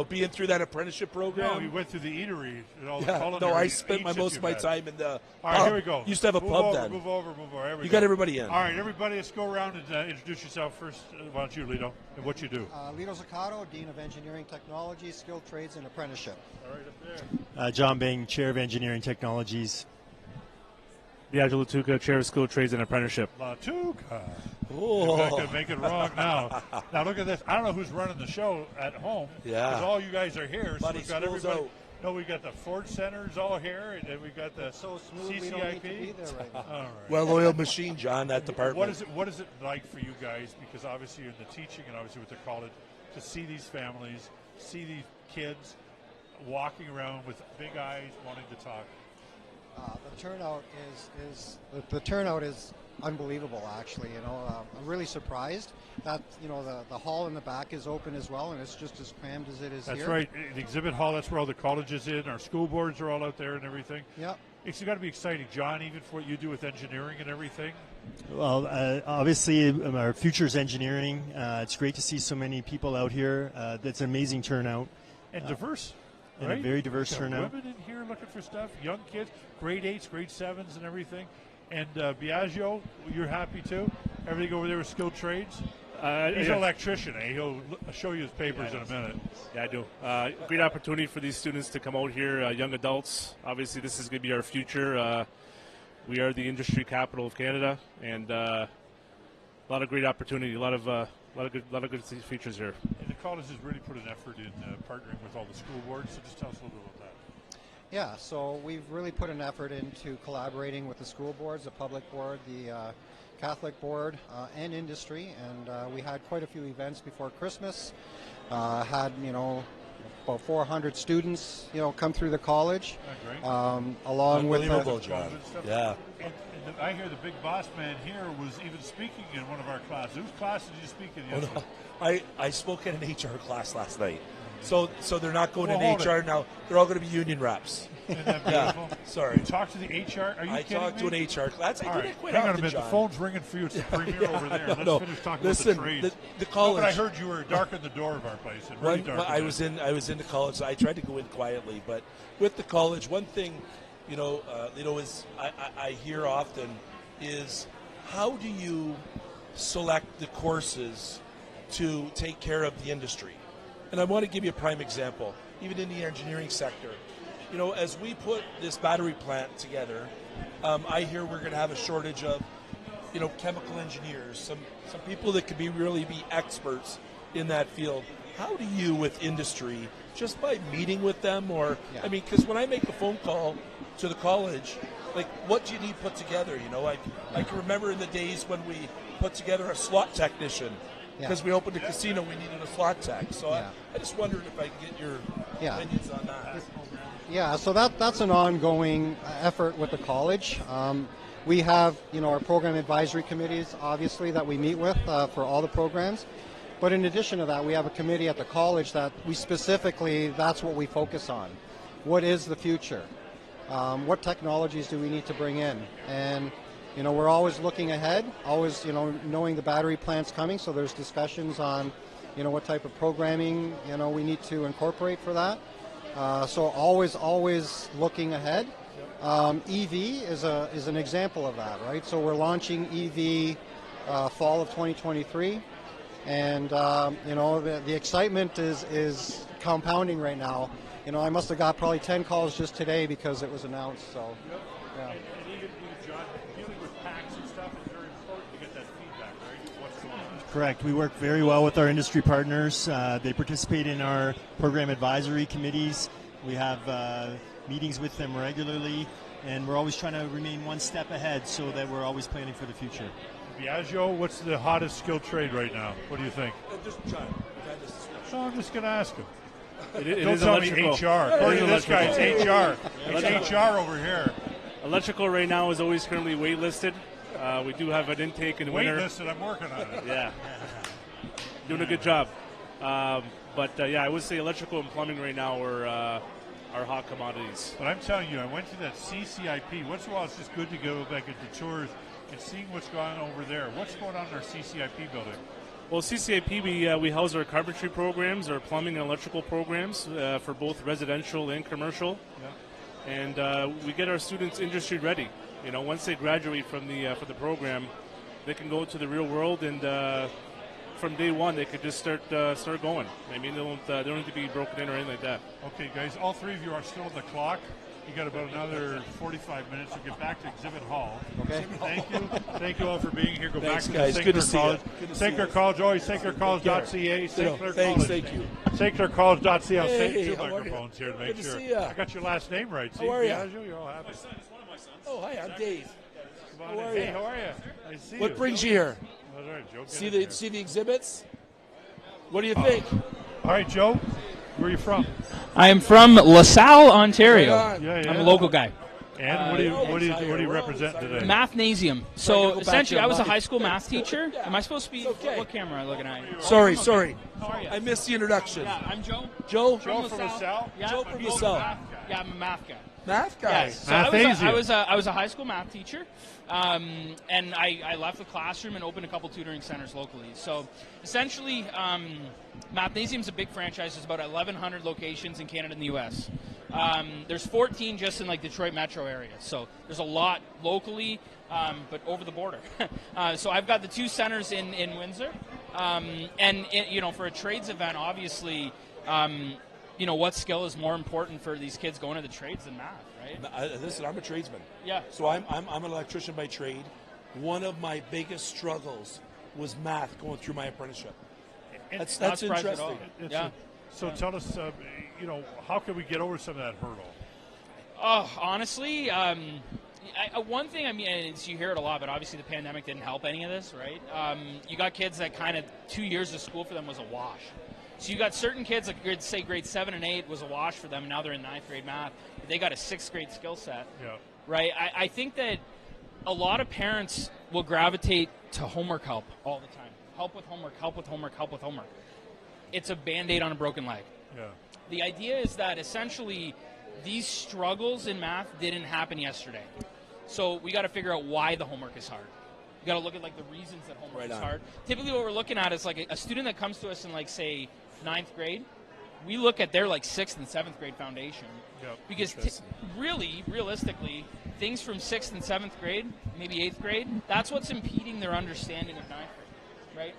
C: Being through that apprenticeship program.
B: No, you went through the eatery and all the
C: Yeah,
B: culinary.
C: no, I spent most of my time in the
B: All right, here we go.
C: Used to have a
B: move
C: pub
B: over,
C: then.
B: Move over. Here we
C: You
B: go.
C: got everybody in.
B: All right, everybody, let's go around and introduce yourself first. Why don't you, Lito, and what you do?
S: Lito Zaccato, Dean of Engineering Technology, Skilled Trades and Apprenticeship.
B: All right, up there.
T: John Bing, Chair of Engineering Technologies.
U: Diageo Latuca, Chair of School Trades and Apprenticeship.
B: Latuca.
C: Oh.
B: You're not going to make it wrong now. Now, look at this. I don't know who's running the show at home.
C: Yeah.
B: Because all you guys are here. So
C: Buddy,
B: we've got
C: school's
B: everybody.
C: out.
B: No, we got the Ford Centers all here, and then we got the
S: So smooth,
B: CCIP.
S: we don't need to be there right now.
B: All right.
C: Well-oiled machine, John, that department.
B: What is it like for you guys? Because obviously you're in the teaching and obviously with the college, to see these families, see these kids walking around with big eyes, wanting to talk.
S: The turnout is unbelievable. Actually, I'm really surprised that the hall in the back is open as well, and it's just as crammed as it is
B: That's
S: here.
B: That's right. The exhibit hall. That's where all the colleges in. Our school boards are all out there and everything.
S: Yeah.
B: It's got to be exciting, John, even for what you do with engineering and everything.
T: Well, obviously, our future's engineering. It's great to see so many people out here. That's an amazing turnout.
B: And diverse.
T: And
B: right?
T: a very diverse turnout.
B: Women in here looking for stuff, young kids, grade 8s, grade 7s, and everything. And Biagio, you're happy too? Everything over there with skilled trades? He's an electrician, eh? He'll show you his papers in a minute.
U: Yeah, I do. Great opportunity for these students to come out here, young adults. Obviously, this is going to be our future. We are the industry capital of Canada, and a lot of great opportunity, a lot of good features here.
B: And the college has really put an effort in partnering with all the school boards, so just tell us a little bit about that.
S: Yeah, so we've really put an effort into collaborating with the school boards, the public board, the Catholic board, and industry, and we had quite a few events before Christmas. Had about 400 students come through the college, along with
C: John. Yeah.
B: And I hear the big boss man here was even speaking in one of our classes. Whose class did you speak in yesterday?
C: I spoke in an HR class last night. So they're not going in
B: hold
C: HR now. They're all going to be union reps.
B: Isn't that beautiful?
C: Sorry.
B: You talked to the HR? Are you
C: I
B: kidding
C: talked
B: me?
C: to an HR class.
B: All right. Hang on a minute. The phone's ringing for you. It's the premier over there. Let's finish talking about the trades.
C: The college.
B: No, but I heard you were darkened the door of our place. It really darkened
C: I was in the college. I tried to go in quietly, but with the college, one thing, is I hear often is how do you select the courses to take care of the industry? And I want to give you a prime example, even in the engineering sector. As we put this battery plant together, I hear we're going to have a shortage of, chemical engineers, some people that could really be experts in that field. How do you, with industry, just by meeting with them, because when I make a phone call to the college, what do you need put together? I can remember in the days when we put together a slot technician. Because we opened a casino, we needed a slot tech. So I just wondered if I could get your opinions on that.
S: Yeah, so that's an ongoing effort with the college. We have, our program advisory committees, obviously, that we meet with for all the programs. But in addition to that, we have a committee at the college that we specifically, that's what we focus on. What is the future? What technologies do we need to bring in? And we're always looking ahead, always, knowing the battery plant's coming, so there's discussions on, what type of programming, we need to incorporate for that. So always looking ahead. EV is an example of that, right? So we're launching EV fall of 2023, and, the excitement is compounding right now. I must have got probably 10 calls just today because it was announced, so, yeah.
B: And even John, dealing with PACs and stuff is very important to get that feedback, right? What's going on?
T: Correct. We work very well with our industry partners. They participate in our program advisory committees. We have meetings with them regularly, and we're always trying to remain one step ahead so that we're always planning for the future.
B: Biagio, what's the hottest skilled trade right now? What do you think?
C: Just John.
B: So I'm just going to ask him.
U: It
B: Don't
U: is
B: tell me
U: electrical.
B: HR. According to this guy, it's HR. It's
U: Electrical.
B: HR over here.
U: Electrical right now is always currently waitlisted. We do have an intake in the winter.
B: Waitlisted, I'm working on it.
U: Yeah. Doing a good job. Yeah, I would say electrical and plumbing right now are hot commodities.
B: But I'm telling you, I went to that CCIP. Once in a while, it's just good to go back into tours and seeing what's going on over there. What's going on in our CCIP building?
U: Well, CCIP, we house our carpentry programs, our plumbing and electrical programs for both residential and commercial.
B: Yeah.
U: And we get our students industry ready. You know, once they graduate from the program, they can go to the real world, and from day one they could just start going. I mean, they don't need to be broken in or anything like that.
B: Okay, guys, all three of you are still on the clock. You got about another 45 minutes to get back to Exhibit Hall. Okay. Thank you. Thank you all for being here. Go
C: Thanks,
B: back to
C: guys.
B: St.
C: Good to
B: Clair
C: see you.
B: College.
C: Good to
B: St.
C: see
B: Clair
C: you.
B: College, always StClairCollege.ca. St. Clair
C: Thanks,
B: College.
C: thank you.
B: StClairCollege.ca. I'll say
C: Hey,
B: two
C: how are you?
B: microphones here to make
C: Good to
B: sure.
C: see ya.
B: I got your last name right.
C: How are ya?
B: You're all happy.
C: Oh, hi, I'm Dave.
B: Come on
C: How
B: in.
C: are
B: Hey,
C: you?
B: how are you? I see
C: What
B: you.
C: brings you here?
B: All right, Joe.
C: See the exhibits? What do you think?
B: All right, Joe. Where are you from?
A: I am from LaSalle, Ontario.
C: Right on.
B: Yeah, yeah.
A: I'm a local guy.
B: And what do you represent today?
A: Mathnasium.
C: Gotta
A: So
C: go back to
A: essentially,
C: your
A: I was a
C: life.
A: high school math teacher. Am I supposed to be?
C: okay.
A: What camera am I looking at?
C: Sorry,
A: Okay.
C: sorry.
A: How are you?
C: I missed the introduction.
A: Yeah, I'm Joe.
C: Joe?
B: Joe from LaSalle?
A: Yeah,
C: Joe from LaSalle.
A: Yeah, I'm a math guy.
C: Math guy.
A: Yes. So I was a high school math teacher, and I left the classroom and opened a couple tutoring centers locally. So essentially, Mathnasium is a big franchise. There's about 1,100 locations in Canada and the U.S. There's 14 just in like Detroit metro area. So there's a lot locally, but over the border. So I've got the two centers in Windsor, and for a trades event, obviously. What skill is more important for these kids going to the trades than math, right?
C: Listen, I'm a tradesman.
A: Yeah.
C: So I'm an electrician by trade. One of my biggest struggles was math going through my apprenticeship. That's
A: Not surprised at
C: interesting.
A: all. Yeah.
B: So tell us, how can we get over some of that hurdle?
A: Honestly, one thing, you hear it a lot, but obviously the pandemic didn't help any of this, right? You got kids that kind of 2 years of school for them was a wash. So you got certain kids, like grade 7 and 8 was a wash for them, and now they're in 9th grade math. They got a 6th grade skill set, right? I think that a lot of parents will gravitate to homework help all the time. Help with homework, help with homework, help with homework. It's a Band-Aid on a broken leg.
B: Yeah.
A: The idea is that essentially these struggles in math didn't happen yesterday. So we got to figure out why the homework is hard. You got to look at like the reasons that homework is hard. Typically what we're looking at is like a student that comes to us in like say 9th grade. We look at their like 6th and 7th grade foundation.
B: Yep.
A: Because realistically, things from 6th and 7th grade, maybe 8th grade, that's what's impeding their understanding of 9th grade, right?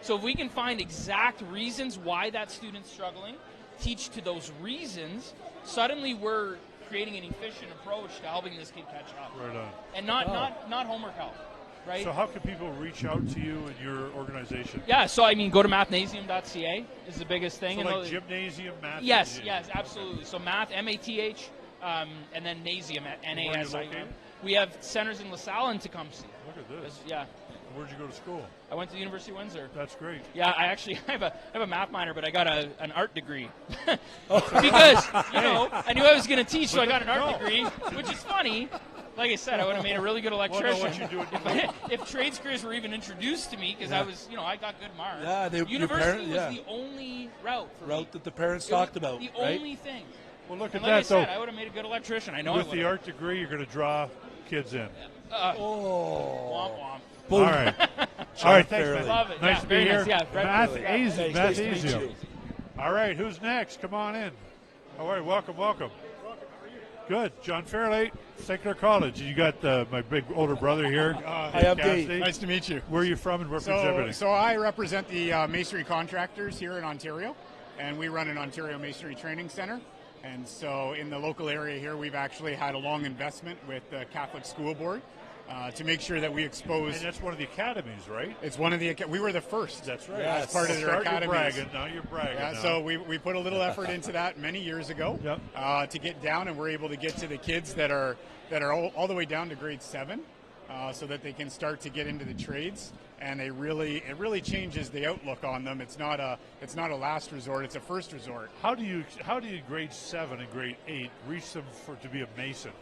A: So if we can find exact reasons why that student's struggling, teach to those reasons, suddenly we're creating an efficient approach to helping this kid catch up.
B: Right on.
A: And not homework help, right?
B: So how can people reach out to you and your organization?
A: Yeah, so go to mathnasium.ca is the biggest thing.
B: So like gymnasium, math?
A: Yes, absolutely. So math, M-A-T-H, and then nasium, N-A-S-I-M. We have centers in LaSalle and Tecumseh.
B: Look at this.
A: Yeah.
B: Where'd you go to school?
A: I went to the University of Windsor.
B: That's great.
A: Yeah, I actually have a math minor, but I got an art degree because I knew I was going to teach, so I got an art degree, which is funny. Like I said, I would have made a really good electrician if trades careers were even introduced to me, because I was, I got good marks.
C: Yeah,
A: University was the only route for me.
C: That the parents talked about.
A: The
C: right?
A: only thing.
B: Well, look at
A: like
B: that.
A: I said,
B: so
A: I would have made a good electrician. I know.
B: With the art degree, you're going to draw kids in.
A: Womp womp.
B: All right. All right, thanks, man.
A: Love it.
B: Nice to be
A: very
B: here.
A: Nice. Yeah,
B: Math easy. All right, who's next? Come on in. All right, welcome. Good. John Fairley, St. Clair College. You got my big older brother here.
C: Hi, I'm Dave.
V: Nice to meet you.
B: Where are you from and what's exhibiting?
V: So I represent the masonry contractors here in Ontario, and we run an Ontario Masonry Training Center. And so in the local area here, we've actually had a long investment with the Catholic School Board to make sure that we expose.
B: And that's one of the academies, right?
V: It's one of the. We were the first.
B: That's right.
V: As part of their academy.
B: Now you're bragging.
V: Yeah, so we put a little effort into that many years ago to get down, and we're able to get to the kids that are all the way down to grade 7. so that they can start to get into the trades. And it really changes the outlook on them. It's not a last resort; it's a first resort.
B: How do you grade 7 and grade 8 reach them to be a mason?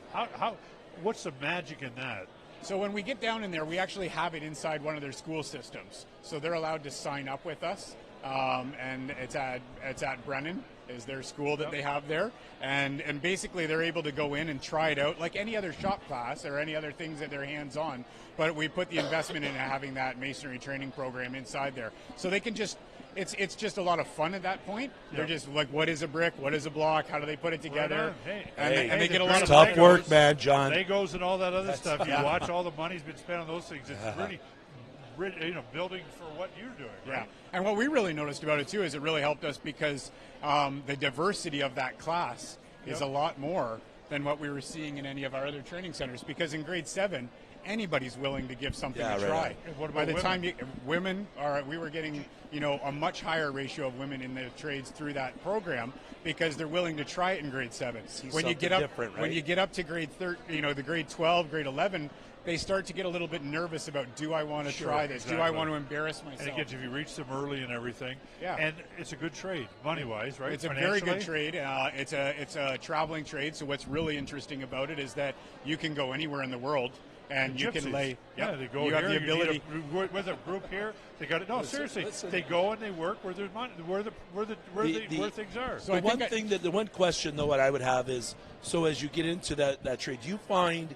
B: What's the magic in that?
V: So when we get down in there, we actually have it inside one of their school systems. So they're allowed to sign up with us, and it's at Brennan is their school that they have there, and basically they're able to go in and try it out like any other shop class or any other things that they're hands on. But we put the investment in having that masonry training program inside there, so they can just. It's just a lot of fun at that point. Yep. They're just like, what is a brick? What is a block? How do they put it together?
B: Right
V: and they get a lot of
C: tough work, man, John.
B: Legos and all that other stuff. You watch all the money's been spent on those things. It's really, building for what you're doing. Right?
V: Yeah. And what we really noticed about it too is it really helped us because the diversity of that class is a lot more than what we were seeing in any of our other training centers. Because in grade 7. Anybody's willing to give something a try.
B: By
V: the time women are, we were getting a much higher ratio of women in the trades through that program because they're willing to try it in grade 7. When you get up, when you get up to grade the grade 12, grade 11, they start to get a little bit nervous about, do I want to try this?
B: Exactly.
V: Do I want to embarrass myself?
B: And again, if you reach them early and everything,
V: yeah.
B: And it's a good trade, money-wise, right?
V: It's a very good trade. It's a traveling trade. So what's really interesting about it is that you can go anywhere in the world. And you can lay.
B: Yeah, they go
V: you
B: here.
V: Have the ability
B: with a group here. They got it. No, seriously, they go and they work where there's money, where things are.
C: So the one question though, what I would have is, so as you get into that trade, do you find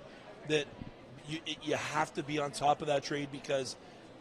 C: that you have to be on top of that trade because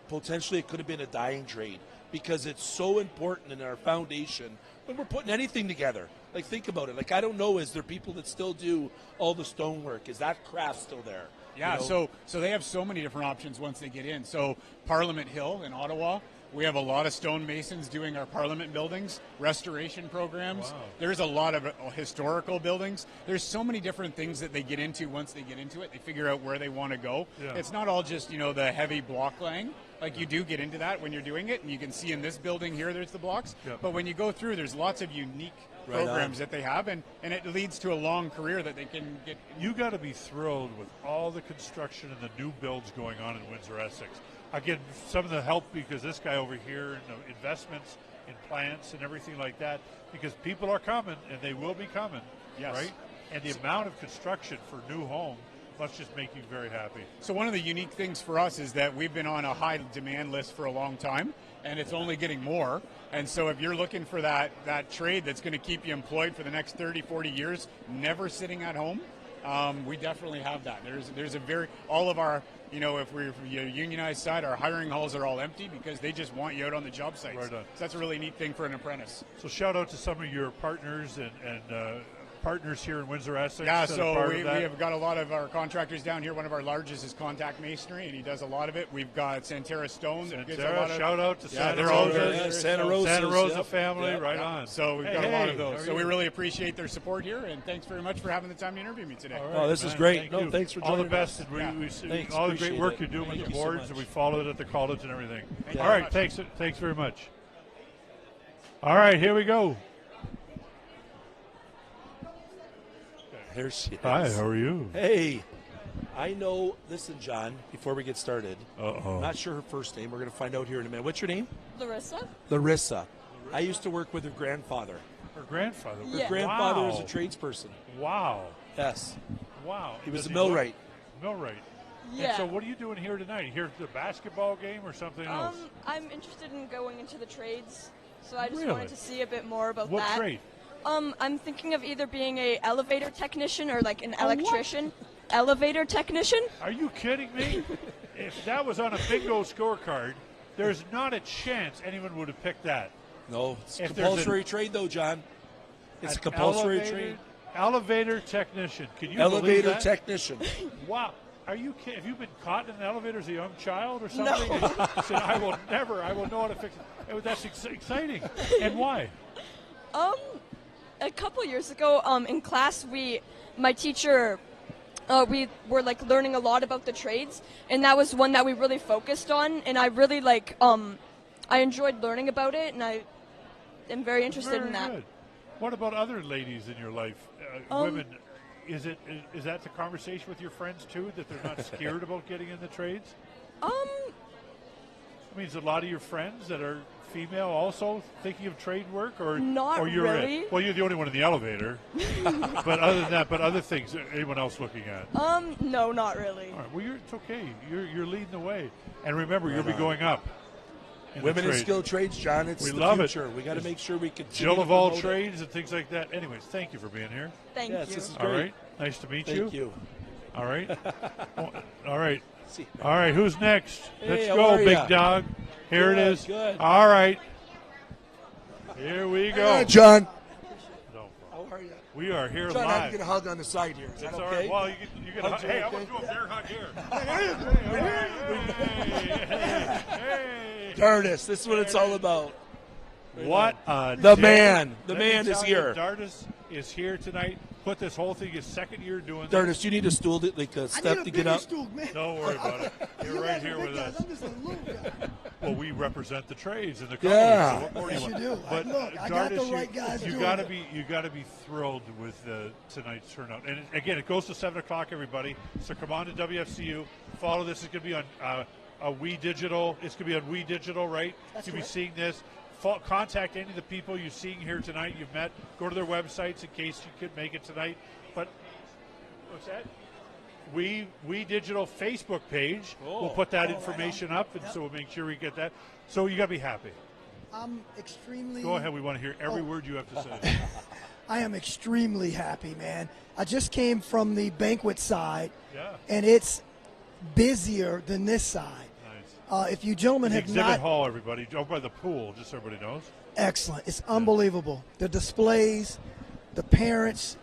C: potentially it could have been a dying trade because it's so important in our foundation when we're putting anything together. Like, think about it. Like, I don't know, is there people that still do all the stonework? Is that craft still there?
V: Yeah, so they have so many different options once they get in. So Parliament Hill in Ottawa, we have a lot of stonemasons doing our Parliament buildings, restoration programs. Wow. There's a lot of historical buildings. There's so many different things that they get into once they get into it. They figure out where they want to go. Yeah. It's not all just, the heavy block laying. Like, you do get into that when you're doing it, and you can see in this building here there's the blocks. Yep. But when you go through, there's lots of unique programs that they have, and it leads to a long career that they can get.
B: You got to be thrilled with all the construction and the new builds going on in Windsor, Essex. Again, some of the help because this guy over here and the investments in plants and everything like that, because people are coming and they will be coming, right? And the amount of construction for new homes must just make you very happy.
V: So one of the unique things for us is that we've been on a high demand list for a long time, and it's only getting more. And so if you're looking for that trade that's going to keep you employed for the next 30, 40 years, never sitting at home, we definitely have that. There's a all of our, if we're unionized side, our hiring halls are all empty because they just want you out on the job sites.
B: Right on.
V: So that's a really neat thing for an apprentice.
B: So shout out to some of your partners and partners here in Windsor, Essex.
V: Yeah, so we have got a lot of our contractors down here. One of our largest is Contact Masonry, and he does a lot of it. We've got Santera Stone.
B: Shout out to Santa Rosa.
C: Santa Rosa
B: family, right on.
V: So we've got a lot of those. So we really appreciate their support here, and thanks very much for having the time to interview me today.
C: Right, this is great. Thanks for joining us.
B: All the best, and we see all the great work you're doing with the boards, and we follow it at the college and everything. All right, thanks very much. All right, here we go.
C: Here she is.
B: Hi, how are you?
C: Hey, I know. Listen, John, before we get started,
B: I'm
C: not sure her first name. We're going to find out here in a minute. What's your name?
M: Larissa.
C: I used to work with her grandfather.
B: Her grandfather?
C: Her grandfather was a tradesperson.
B: Wow.
C: Yes.
B: Wow.
C: He was a millwright.
B: Millwright.
M: Yeah.
B: And so what are you doing here tonight? Here at the basketball game or something else?
M: I'm interested in going into the trades, so I just wanted to see a bit more about that.
B: What trade?
M: I'm thinking of either being a elevator technician or like an electrician. Elevator technician?
B: Are you kidding me? If that was on a bingo scorecard, there's not a chance anyone would have picked that.
C: No, it's a compulsory trade though, John. It's a compulsory trade.
B: Elevator technician. Can you
C: elevator
B: believe that?
C: technician.
B: Wow. Are you kidding? Have you been caught in an elevator as a young child or something?
M: No.
B: And said, I will know how to fix it. That's exciting. And why?
M: A couple years ago, in class, my teacher, we were like learning a lot about the trades, and that was one that we really focused on, and I really I enjoyed learning about it, and I am very interested in that.
B: Good. What about other ladies in your life, women is that the conversation with your friends too, that they're not scared about getting in the trades? I mean, is a lot of your friends that are female also thinking of trade work, or
M: Not
B: or you're
M: really.
B: Well, you're the only one in the elevator. But other than that, other things, anyone else looking at?
M: No, not really.
B: All right. Well, it's okay. You're leading the way, and remember,
C: Right
B: you'll be
C: on.
B: going up.
C: Women in skilled trades, John. It's
B: we
C: the
B: love
C: future.
B: it.
C: We got to make sure we continue
B: Jill
C: to
B: of all
C: promote it.
B: trades and things like that. Anyways, thank you for being here.
M: Thank
C: Yes,
M: you.
C: this is
B: All
C: great.
B: right. Nice to meet you.
C: Thank you.
B: All right. All right.
C: See.
B: All right. Who's next?
C: Hey,
B: Let's
C: how
B: go,
C: are
B: big
C: ya?
B: dog. Here it
C: Good,
B: is.
C: good.
B: All right. Here we go.
C: Hey, John.
B: No
C: How are you?
B: We are here
C: John, I
B: live.
C: can get a hug on the side here. Is that
B: It's
C: okay?
B: all right. Well, you get a hug.
C: Hugs are
B: Hey, I'm
C: okay?
B: going to do a bear hug here.
C: Dardis, this is what it's all about.
B: What
C: The
B: day.
C: man. The
B: Let me
C: man is
B: tell you,
C: here.
B: Dardis is here tonight. Put this whole thing his second year doing this.
C: Dardis, you need a stool, like a step to get up.
B: Don't worry about it. You're right here with us.
D: I'm just a little guy.
B: Well, we represent the trades and the
C: Yeah.
B: companies. So what more
D: Yes,
B: do
D: you
B: you
D: do.
B: want? But
D: Look, I got the
B: Dardis,
D: right guys
B: you
D: doing
B: gotta
D: it.
B: be thrilled with tonight's turnout. And again, it goes to 7:00, everybody. So come on to WFCU. Follow this. It's going to be on We Digital. It's going to be on We Digital, right?
D: That's
B: You'll be
D: right.
B: seeing this. Contact any of the people you're seeing here tonight. You've met. Go to their websites in case you couldn't make it tonight. But what's that? We Digital Facebook page. We'll put that information up, and so we'll make sure we get that. So you got to be happy.
D: I'm extremely.
B: Go ahead. We want to hear every word you have to say.
D: I am extremely happy, man. I just came from the banquet side,
B: Yeah.
D: and it's busier than this side.
B: Nice.
D: If you gentlemen
B: The
D: have
B: exhibit
D: not,
B: hall, everybody. Over by the pool, just so everybody knows.
D: excellent. It's unbelievable. The displays, the parents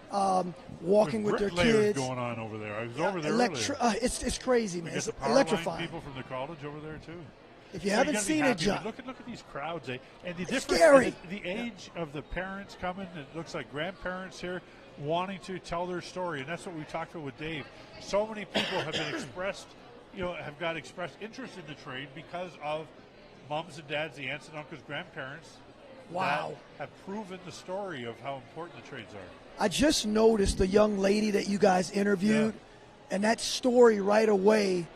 D: walking with their
B: bricklayers
D: kids.
B: going on over there. I was over there
D: It's crazy,
B: earlier.
D: man.
B: We
D: It's
B: get the power
D: electrifying.
B: line people from the college over there too.
D: If you
B: So
D: haven't
B: gotta be
D: seen it,
B: happy.
D: John,
B: Look at these crowds, and the
D: It's
B: difference.
D: scary.
B: The age of the parents coming. It looks like grandparents here wanting to tell their story, and that's what we talked about with Dave. So many people have been expressed interest in the trade because of moms and dads, the aunts and uncles, grandparents.
D: Wow.
B: that have proven the story of how important the trades are.
D: I just noticed the young lady that you guys interviewed, and that story right away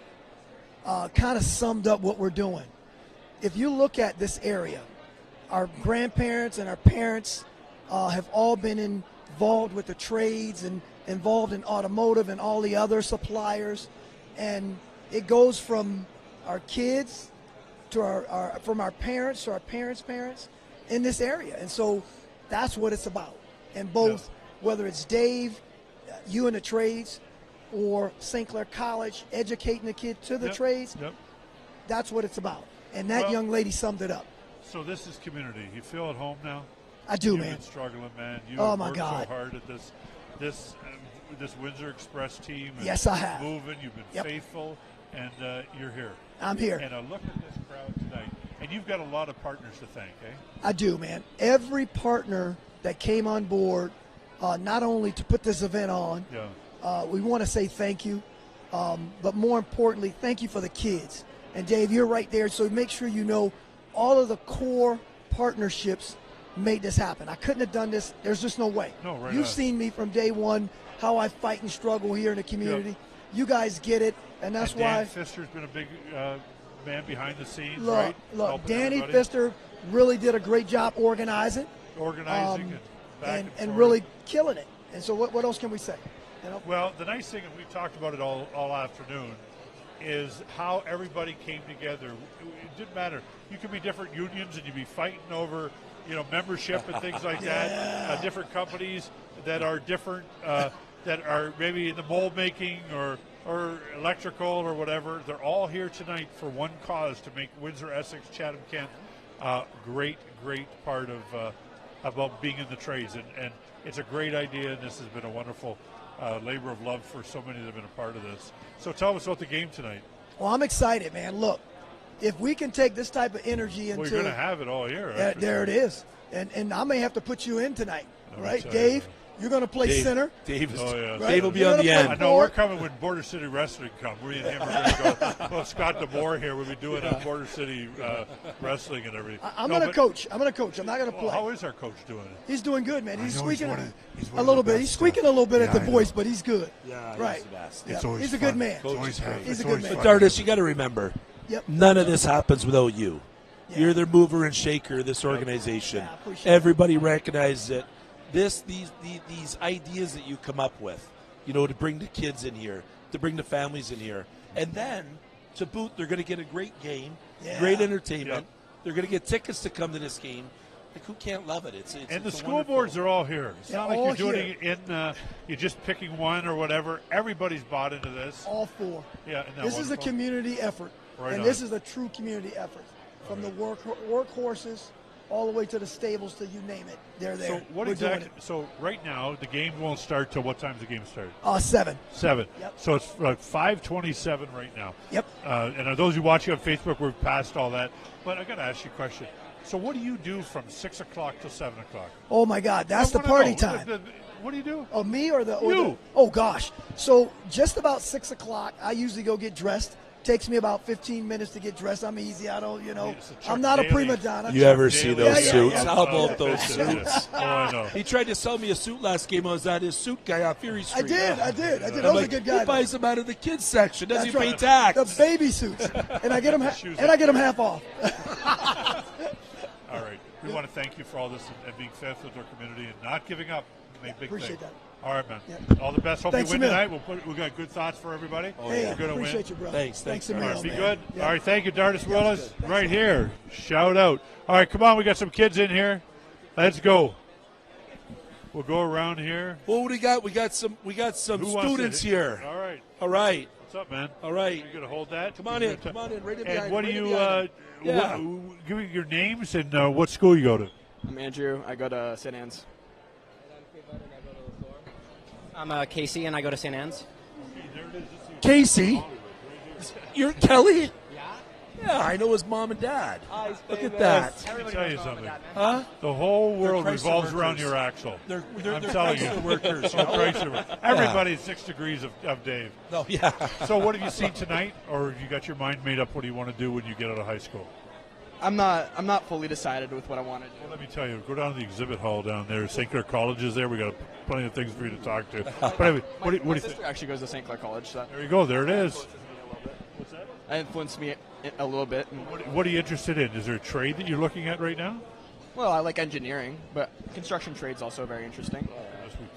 D: kind of summed up what we're doing. If you look at this area, our grandparents and our parents have all been involved with the trades and involved in automotive and all the other suppliers, and it goes from our kids to from our parents to our parents' parents in this area, and so that's what it's about. And both, whether it's Dave, you in the trades, or St. Clair College educating the kid to the trades, that's what it's about. And that young lady summed it up.
B: So this is community. You feel at home now?
D: I do,
B: You've
D: man.
B: been struggling, man. You
D: Oh,
B: have
D: my
B: worked
D: God.
B: so hard at this Windsor Express team. And
D: Yes, I have.
B: Moving. You've been faithful, and you're here.
D: I'm here.
B: And look at this crowd tonight. And you've got a lot of partners to thank, eh?
D: I do, man. Every partner that came on board, not only to put this event on, we want to say thank you, but more importantly, thank you for the kids. And Dave, you're right there, so make sure you know all of the core partnerships made this happen. I couldn't have done this. There's just no way.
B: No, right
D: You've
B: on.
D: seen me from day one, how I fight and struggle here in the community. You guys get it, and that's
B: and Dan
D: why.
B: Pfister's been a big man behind the scenes,
D: Look,
B: right?
D: look,
B: Helping
D: Danny
B: everybody.
D: Pfister really did a great job organizing.
B: Organizing and back
D: and really killing it. And so what else can we say? You know?
B: Well, the nice thing, and we've talked about it all afternoon, is how everybody came together. It didn't matter. You could be different unions and you'd be fighting over, membership and things like that. Different companies that are different, that are maybe in the mold making or electrical or whatever. They're all here tonight for one cause, to make Windsor, Essex, Chatham, Kent great part of about being in the trades. And it's a great idea, and this has been a wonderful labor of love for so many that have been a part of this. So tell us about the game tonight.
D: Well, I'm excited, man. Look, if we can take this type of energy into
B: Well, you're going to have it all year.
D: there it is. And I may have to put you in tonight,
B: Let me
D: right,
B: tell
D: Dave?
B: you.
D: You're going to play center.
C: Dave is.
B: Oh, yeah.
D: Right?
C: Dave will be
D: You're
C: on
D: gonna
C: the
D: play
C: end.
B: I know we're coming when Border City Wrestling come. We and him are going to go. Well, Scott DeMore here. We'll be doing Border City wrestling and everything.
D: I'm going to coach. I'm going to coach. I'm not going to play.
B: How is our coach doing?
D: He's doing good, man. He's
B: I know he's
D: squeaking
B: one of- he's one
D: a
B: of
D: little
B: the
D: bit.
B: best
D: He's squeaking a little bit at the
B: I know.
D: voice, but he's good.
C: Yeah,
D: right.
C: he's the best.
D: Yeah.
B: It's always
D: He's a
B: fun.
D: good man.
B: It's always fun.
D: He's a
B: It's
D: good man.
C: But Dardis, you got to remember,
D: Yep.
C: none of this happens without you. You're the mover and shaker of this organization. Everybody recognizes it. These ideas that you come up with, to bring the kids in here, to bring the families in here, and then to boot, they're going to get a great game, great entertainment.
B: Yep.
C: They're going to get tickets to come to this game. Like, who can't love it? It's
B: And the
C: it's a
B: school
C: wonderful-
B: boards are all here. It's not like
D: all
B: you're doing it you're just picking one or whatever. Everybody's bought into this.
D: All four.
B: Yeah, isn't that
D: This is a
B: wonderful?
D: community effort,
B: Right
D: and
B: on.
D: this is a true community effort. From the workhorses all the way to the stables to you name it, they're there.
B: So what
D: We're
B: exactly?
D: doing
B: So right now the game won't start till what time's the game start?
D: it. 7.
B: 7.
D: Yep.
B: So it's like 5:27 right now.
D: Yep.
B: And those who watching on Facebook, we're past all that. But I got to ask you a question. So what do you do from 6 o'clock to 7 o'clock?
D: Oh my God, that's
B: I
D: the
B: wanna
D: party
B: know.
D: time.
B: What do you do?
D: Oh, me or the
B: You.
D: oh gosh. So just about 6 o'clock, I usually go get dressed. Takes me about 15 minutes to get dressed. I'm easy. I don't, I'm not a prima donna.
C: You ever see those
D: Yeah,
C: suits?
D: yeah.
C: How about those suits?
B: Oh, I know.
C: He tried to sell me a suit last game. I was at his suit guy on Fury Street.
D: I did.
C: I'm
D: That was
C: like,
D: a good guy.
C: He buys them out of the kids section. Doesn't
D: That's
C: he
D: right.
C: pay tax?
D: The baby suits, and I get them, half off.
B: All right. We want to thank you for all this and being faithful to our community and not giving up. You made big
D: appreciate
B: thing.
D: that.
B: All right, man.
D: Yeah.
B: All the best. Hope
D: Thanks
B: you win
D: a million.
B: tonight. We got good thoughts for everybody.
D: Hey,
B: We're gonna
D: appreciate
B: win.
D: you, bro.
C: Thanks
D: a
B: All
D: million,
B: right, be
D: man.
B: good.
D: Yeah.
B: All right, thank you, Dardis Willis. Right here. Shout out. All right, come on. We got some kids in here. Let's go. We'll go around here.
C: Well, what do we got? We got some
B: Who wants
C: students
B: to-
C: here.
B: All right.
C: All right.
B: What's up, man?
C: All right.
B: You gonna hold that?
C: Come on in. Come on in. Right in
B: And
C: behind.
B: what do
C: right in
B: you?
C: behind. Yeah.
B: Give me your names and what school you go to.
E: I'm Andrew. I go to St. Anne's.
F: I'm Casey, and I go to St. Anne's.
C: Casey, you're Kelly. Yeah, I know his mom and dad. Look at that.
B: Let me tell you something.
C: Huh?
B: The whole world
C: Chrysler
B: revolves around
C: workers.
B: your axle.
C: They're
B: I'm telling you.
C: Chrysler workers, you know?
B: Chrysler. Everybody's 6 degrees of Dave.
C: No, yeah.
B: So what have you seen tonight, or have you got your mind made up? What do you want to do when you get out of high school?
E: I'm not fully decided with what I want to do.
B: Well, let me tell you, go down to the exhibit hall down there. St. Clair College is there. We got plenty of things for you to talk to. But anyway, what do
E: My
B: you
E: sister
B: think?
E: actually goes to St. Clair College. So
B: There you go. There it is.
E: that influenced me a little bit.
B: What are you interested in? Is there a trade that you're looking at right now?
E: Well, I like engineering, but construction trade's also very interesting.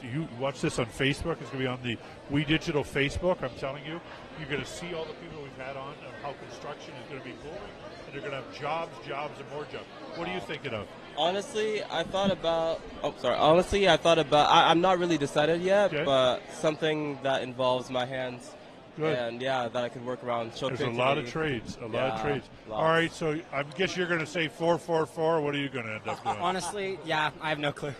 B: You watch this on Facebook. It's going to be on the We Digital Facebook. I'm telling you, you're going to see all the people we've had on of how construction is going to be booming, and they're going to have jobs, and more jobs. What are you thinking of?
W: Honestly, I thought about. I'm not really decided yet, but something that involves my hands.
B: Good.
W: And that I could work around. Show
B: There's a lot of
W: creativity.
B: trades. All right, so I guess you're going to say 444. What are you going to end up doing?
F: Honestly, yeah, I have no clue.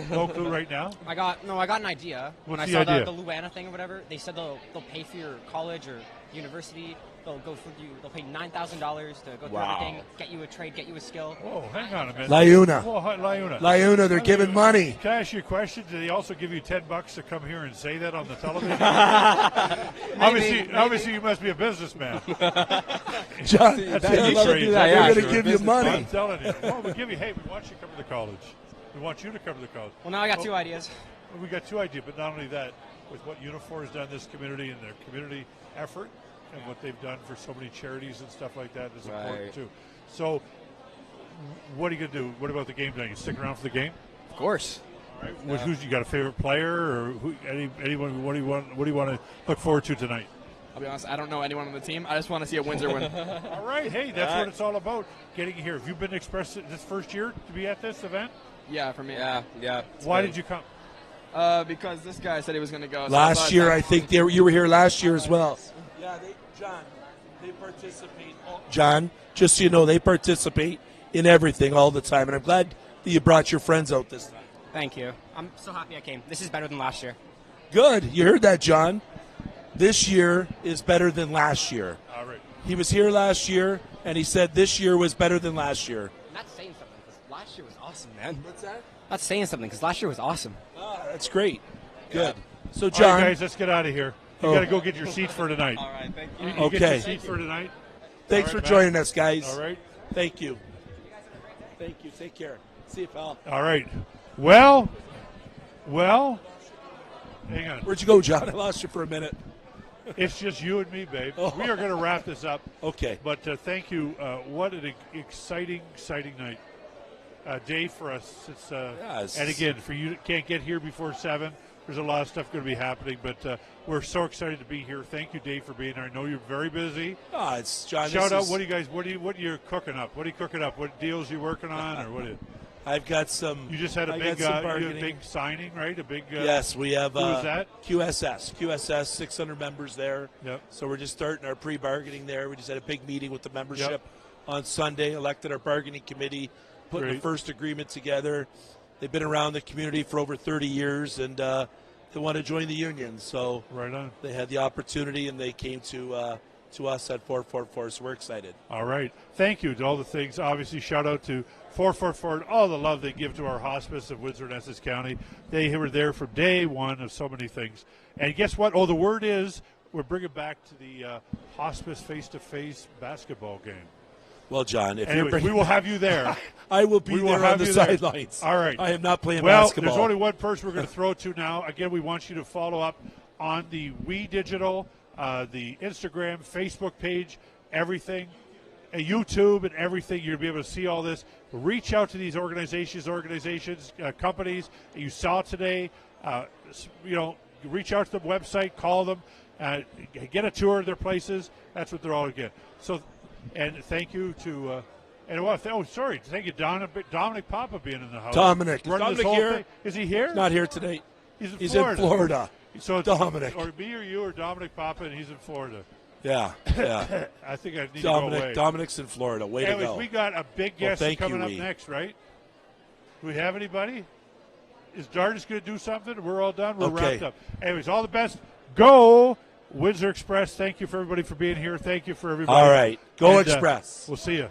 B: No clue right now?
F: I got an idea.
B: What's
F: when I
B: the
F: saw
B: idea?
F: the Luana thing or whatever, they said they'll pay for your college or university. They'll go for you. They'll pay $9,000 to go through
C: Wow.
F: everything, get you a trade, get you a skill.
B: Oh, hang on a minute.
C: Liuna.
B: Oh, hi, Liuna.
C: Liuna, they're giving money.
B: Can I ask you a question? Do they also give you $10 to come here and say that on the television? Obviously, you must be a businessman.
C: John,
B: That's
C: they're
B: any
C: gonna
B: trade.
C: do that, yeah, they're gonna give you money.
B: I'm telling you. Well, we want you to cover the college. We want you to cover the college.
F: Well, now I got two ideas.
B: Well, we got two ideas, but not only that, with what Unifor has done in this community and their community effort and what they've done for so many charities and stuff like that is important too. So, what are you going to do? What about the game tonight? You stick around for the game?
E: Of course.
B: All right. Who's you got a favorite player or anyone? What do you want to look forward to tonight?
E: I'll be honest, I don't know anyone on the team. I just want to see a Windsor win.
B: All right. Hey, that's what it's all about. Getting here. Have you been expressed this first year to be at this event?
E: Yeah, for me.
W: Yeah.
B: Why did you come?
E: Because this guy said he was going to go. So
C: Last year, I think you were here last year as well.
W: Yeah, John, they participate.
C: John, just so you know, they participate in everything all the time, and I'm glad that you brought your friends out this time.
F: Thank you. I'm so happy I came. This is better than last year.
C: Good. You heard that, John. This year is better than last year.
B: All right.
C: He was here last year, and he said this year was better than last year.
F: That's saying something because last year was awesome, man.
C: What's that?
F: That's saying something because last year was awesome.
C: All That's great. Good. So,
B: All
C: John.
B: right, guys, let's get out of here. You got to go get your seats for tonight.
C: All right, thank you.
B: You
C: Okay.
B: get your seat for tonight.
C: Thanks
B: All right,
C: for joining us, guys.
B: All right.
C: Thank you. Thank you. Take care. See you, pal.
B: All right. Well, hang on.
C: Where'd you go, John? I lost you for a minute.
B: It's just you and me, babe. We are going to wrap this up.
C: Okay.
B: But thank you. What an exciting night. Day for us. It's, and again, for you that can't get here before 7, there's a lot of stuff going to be happening. But we're so excited to be here. Thank you, Dave, for being here. I know you're very busy.
C: It's John.
B: Shout out. What do you guys? What are you cooking up? What are you cooking up? What deals you working on, or what?
C: I've got some.
B: You just had a big signing, right? A big.
C: Yes, we have.
B: Who is that?
C: QSS, 600 members there.
B: Yep.
C: So we're just starting our pre-bargaining there. We just had a big meeting with the membership on Sunday. Elected our bargaining committee, putting the first agreement together. They've been around the community for over 30 years, and they want to join the union. So
B: right on.
C: They had the opportunity, and they came to us at 444. So we're excited.
B: All right. Thank you to all the things. Obviously, shout out to 444 and all the love they give to our hospice of Windsor and Essex County. They were there from day one of so many things. And guess what? Oh, the word is we're bringing back to the hospice face-to-face basketball game.
C: Well, John, if
B: anyways, we will have you there.
C: I will be there on the sidelines.
B: All right.
C: I am not playing
B: well,
C: basketball.
B: There's only one person we're going to throw to now. Again, we want you to follow up on the We Digital, the Instagram, Facebook page, everything, YouTube and everything. You'll be able to see all this. Reach out to these organizations, companies that you saw today. Reach out to the website, call them, get a tour of their places. That's what they're all get. So. And thank you to, thank you, Dominic Papa being in the house.
C: Dominic.
B: Running
C: Is
B: this
C: Dominic
B: whole
C: here?
B: thing. Is he here?
C: Not here today.
B: He's in Florida. So it's
C: Dominic.
B: Or me or you or Dominic Papa, and he's in Florida.
C: Yeah.
B: I think I need to go away.
C: Dominic's in Florida. Way to go.
B: We got a big guest coming up next, right? Do we have anybody? Is Dardis going to do something? We're all done. We're wrapped up. Anyways, all the best. Go Windsor Express. Thank you for everybody for being here. Thank you for everybody.
C: All right. Go Express.
B: We'll see you.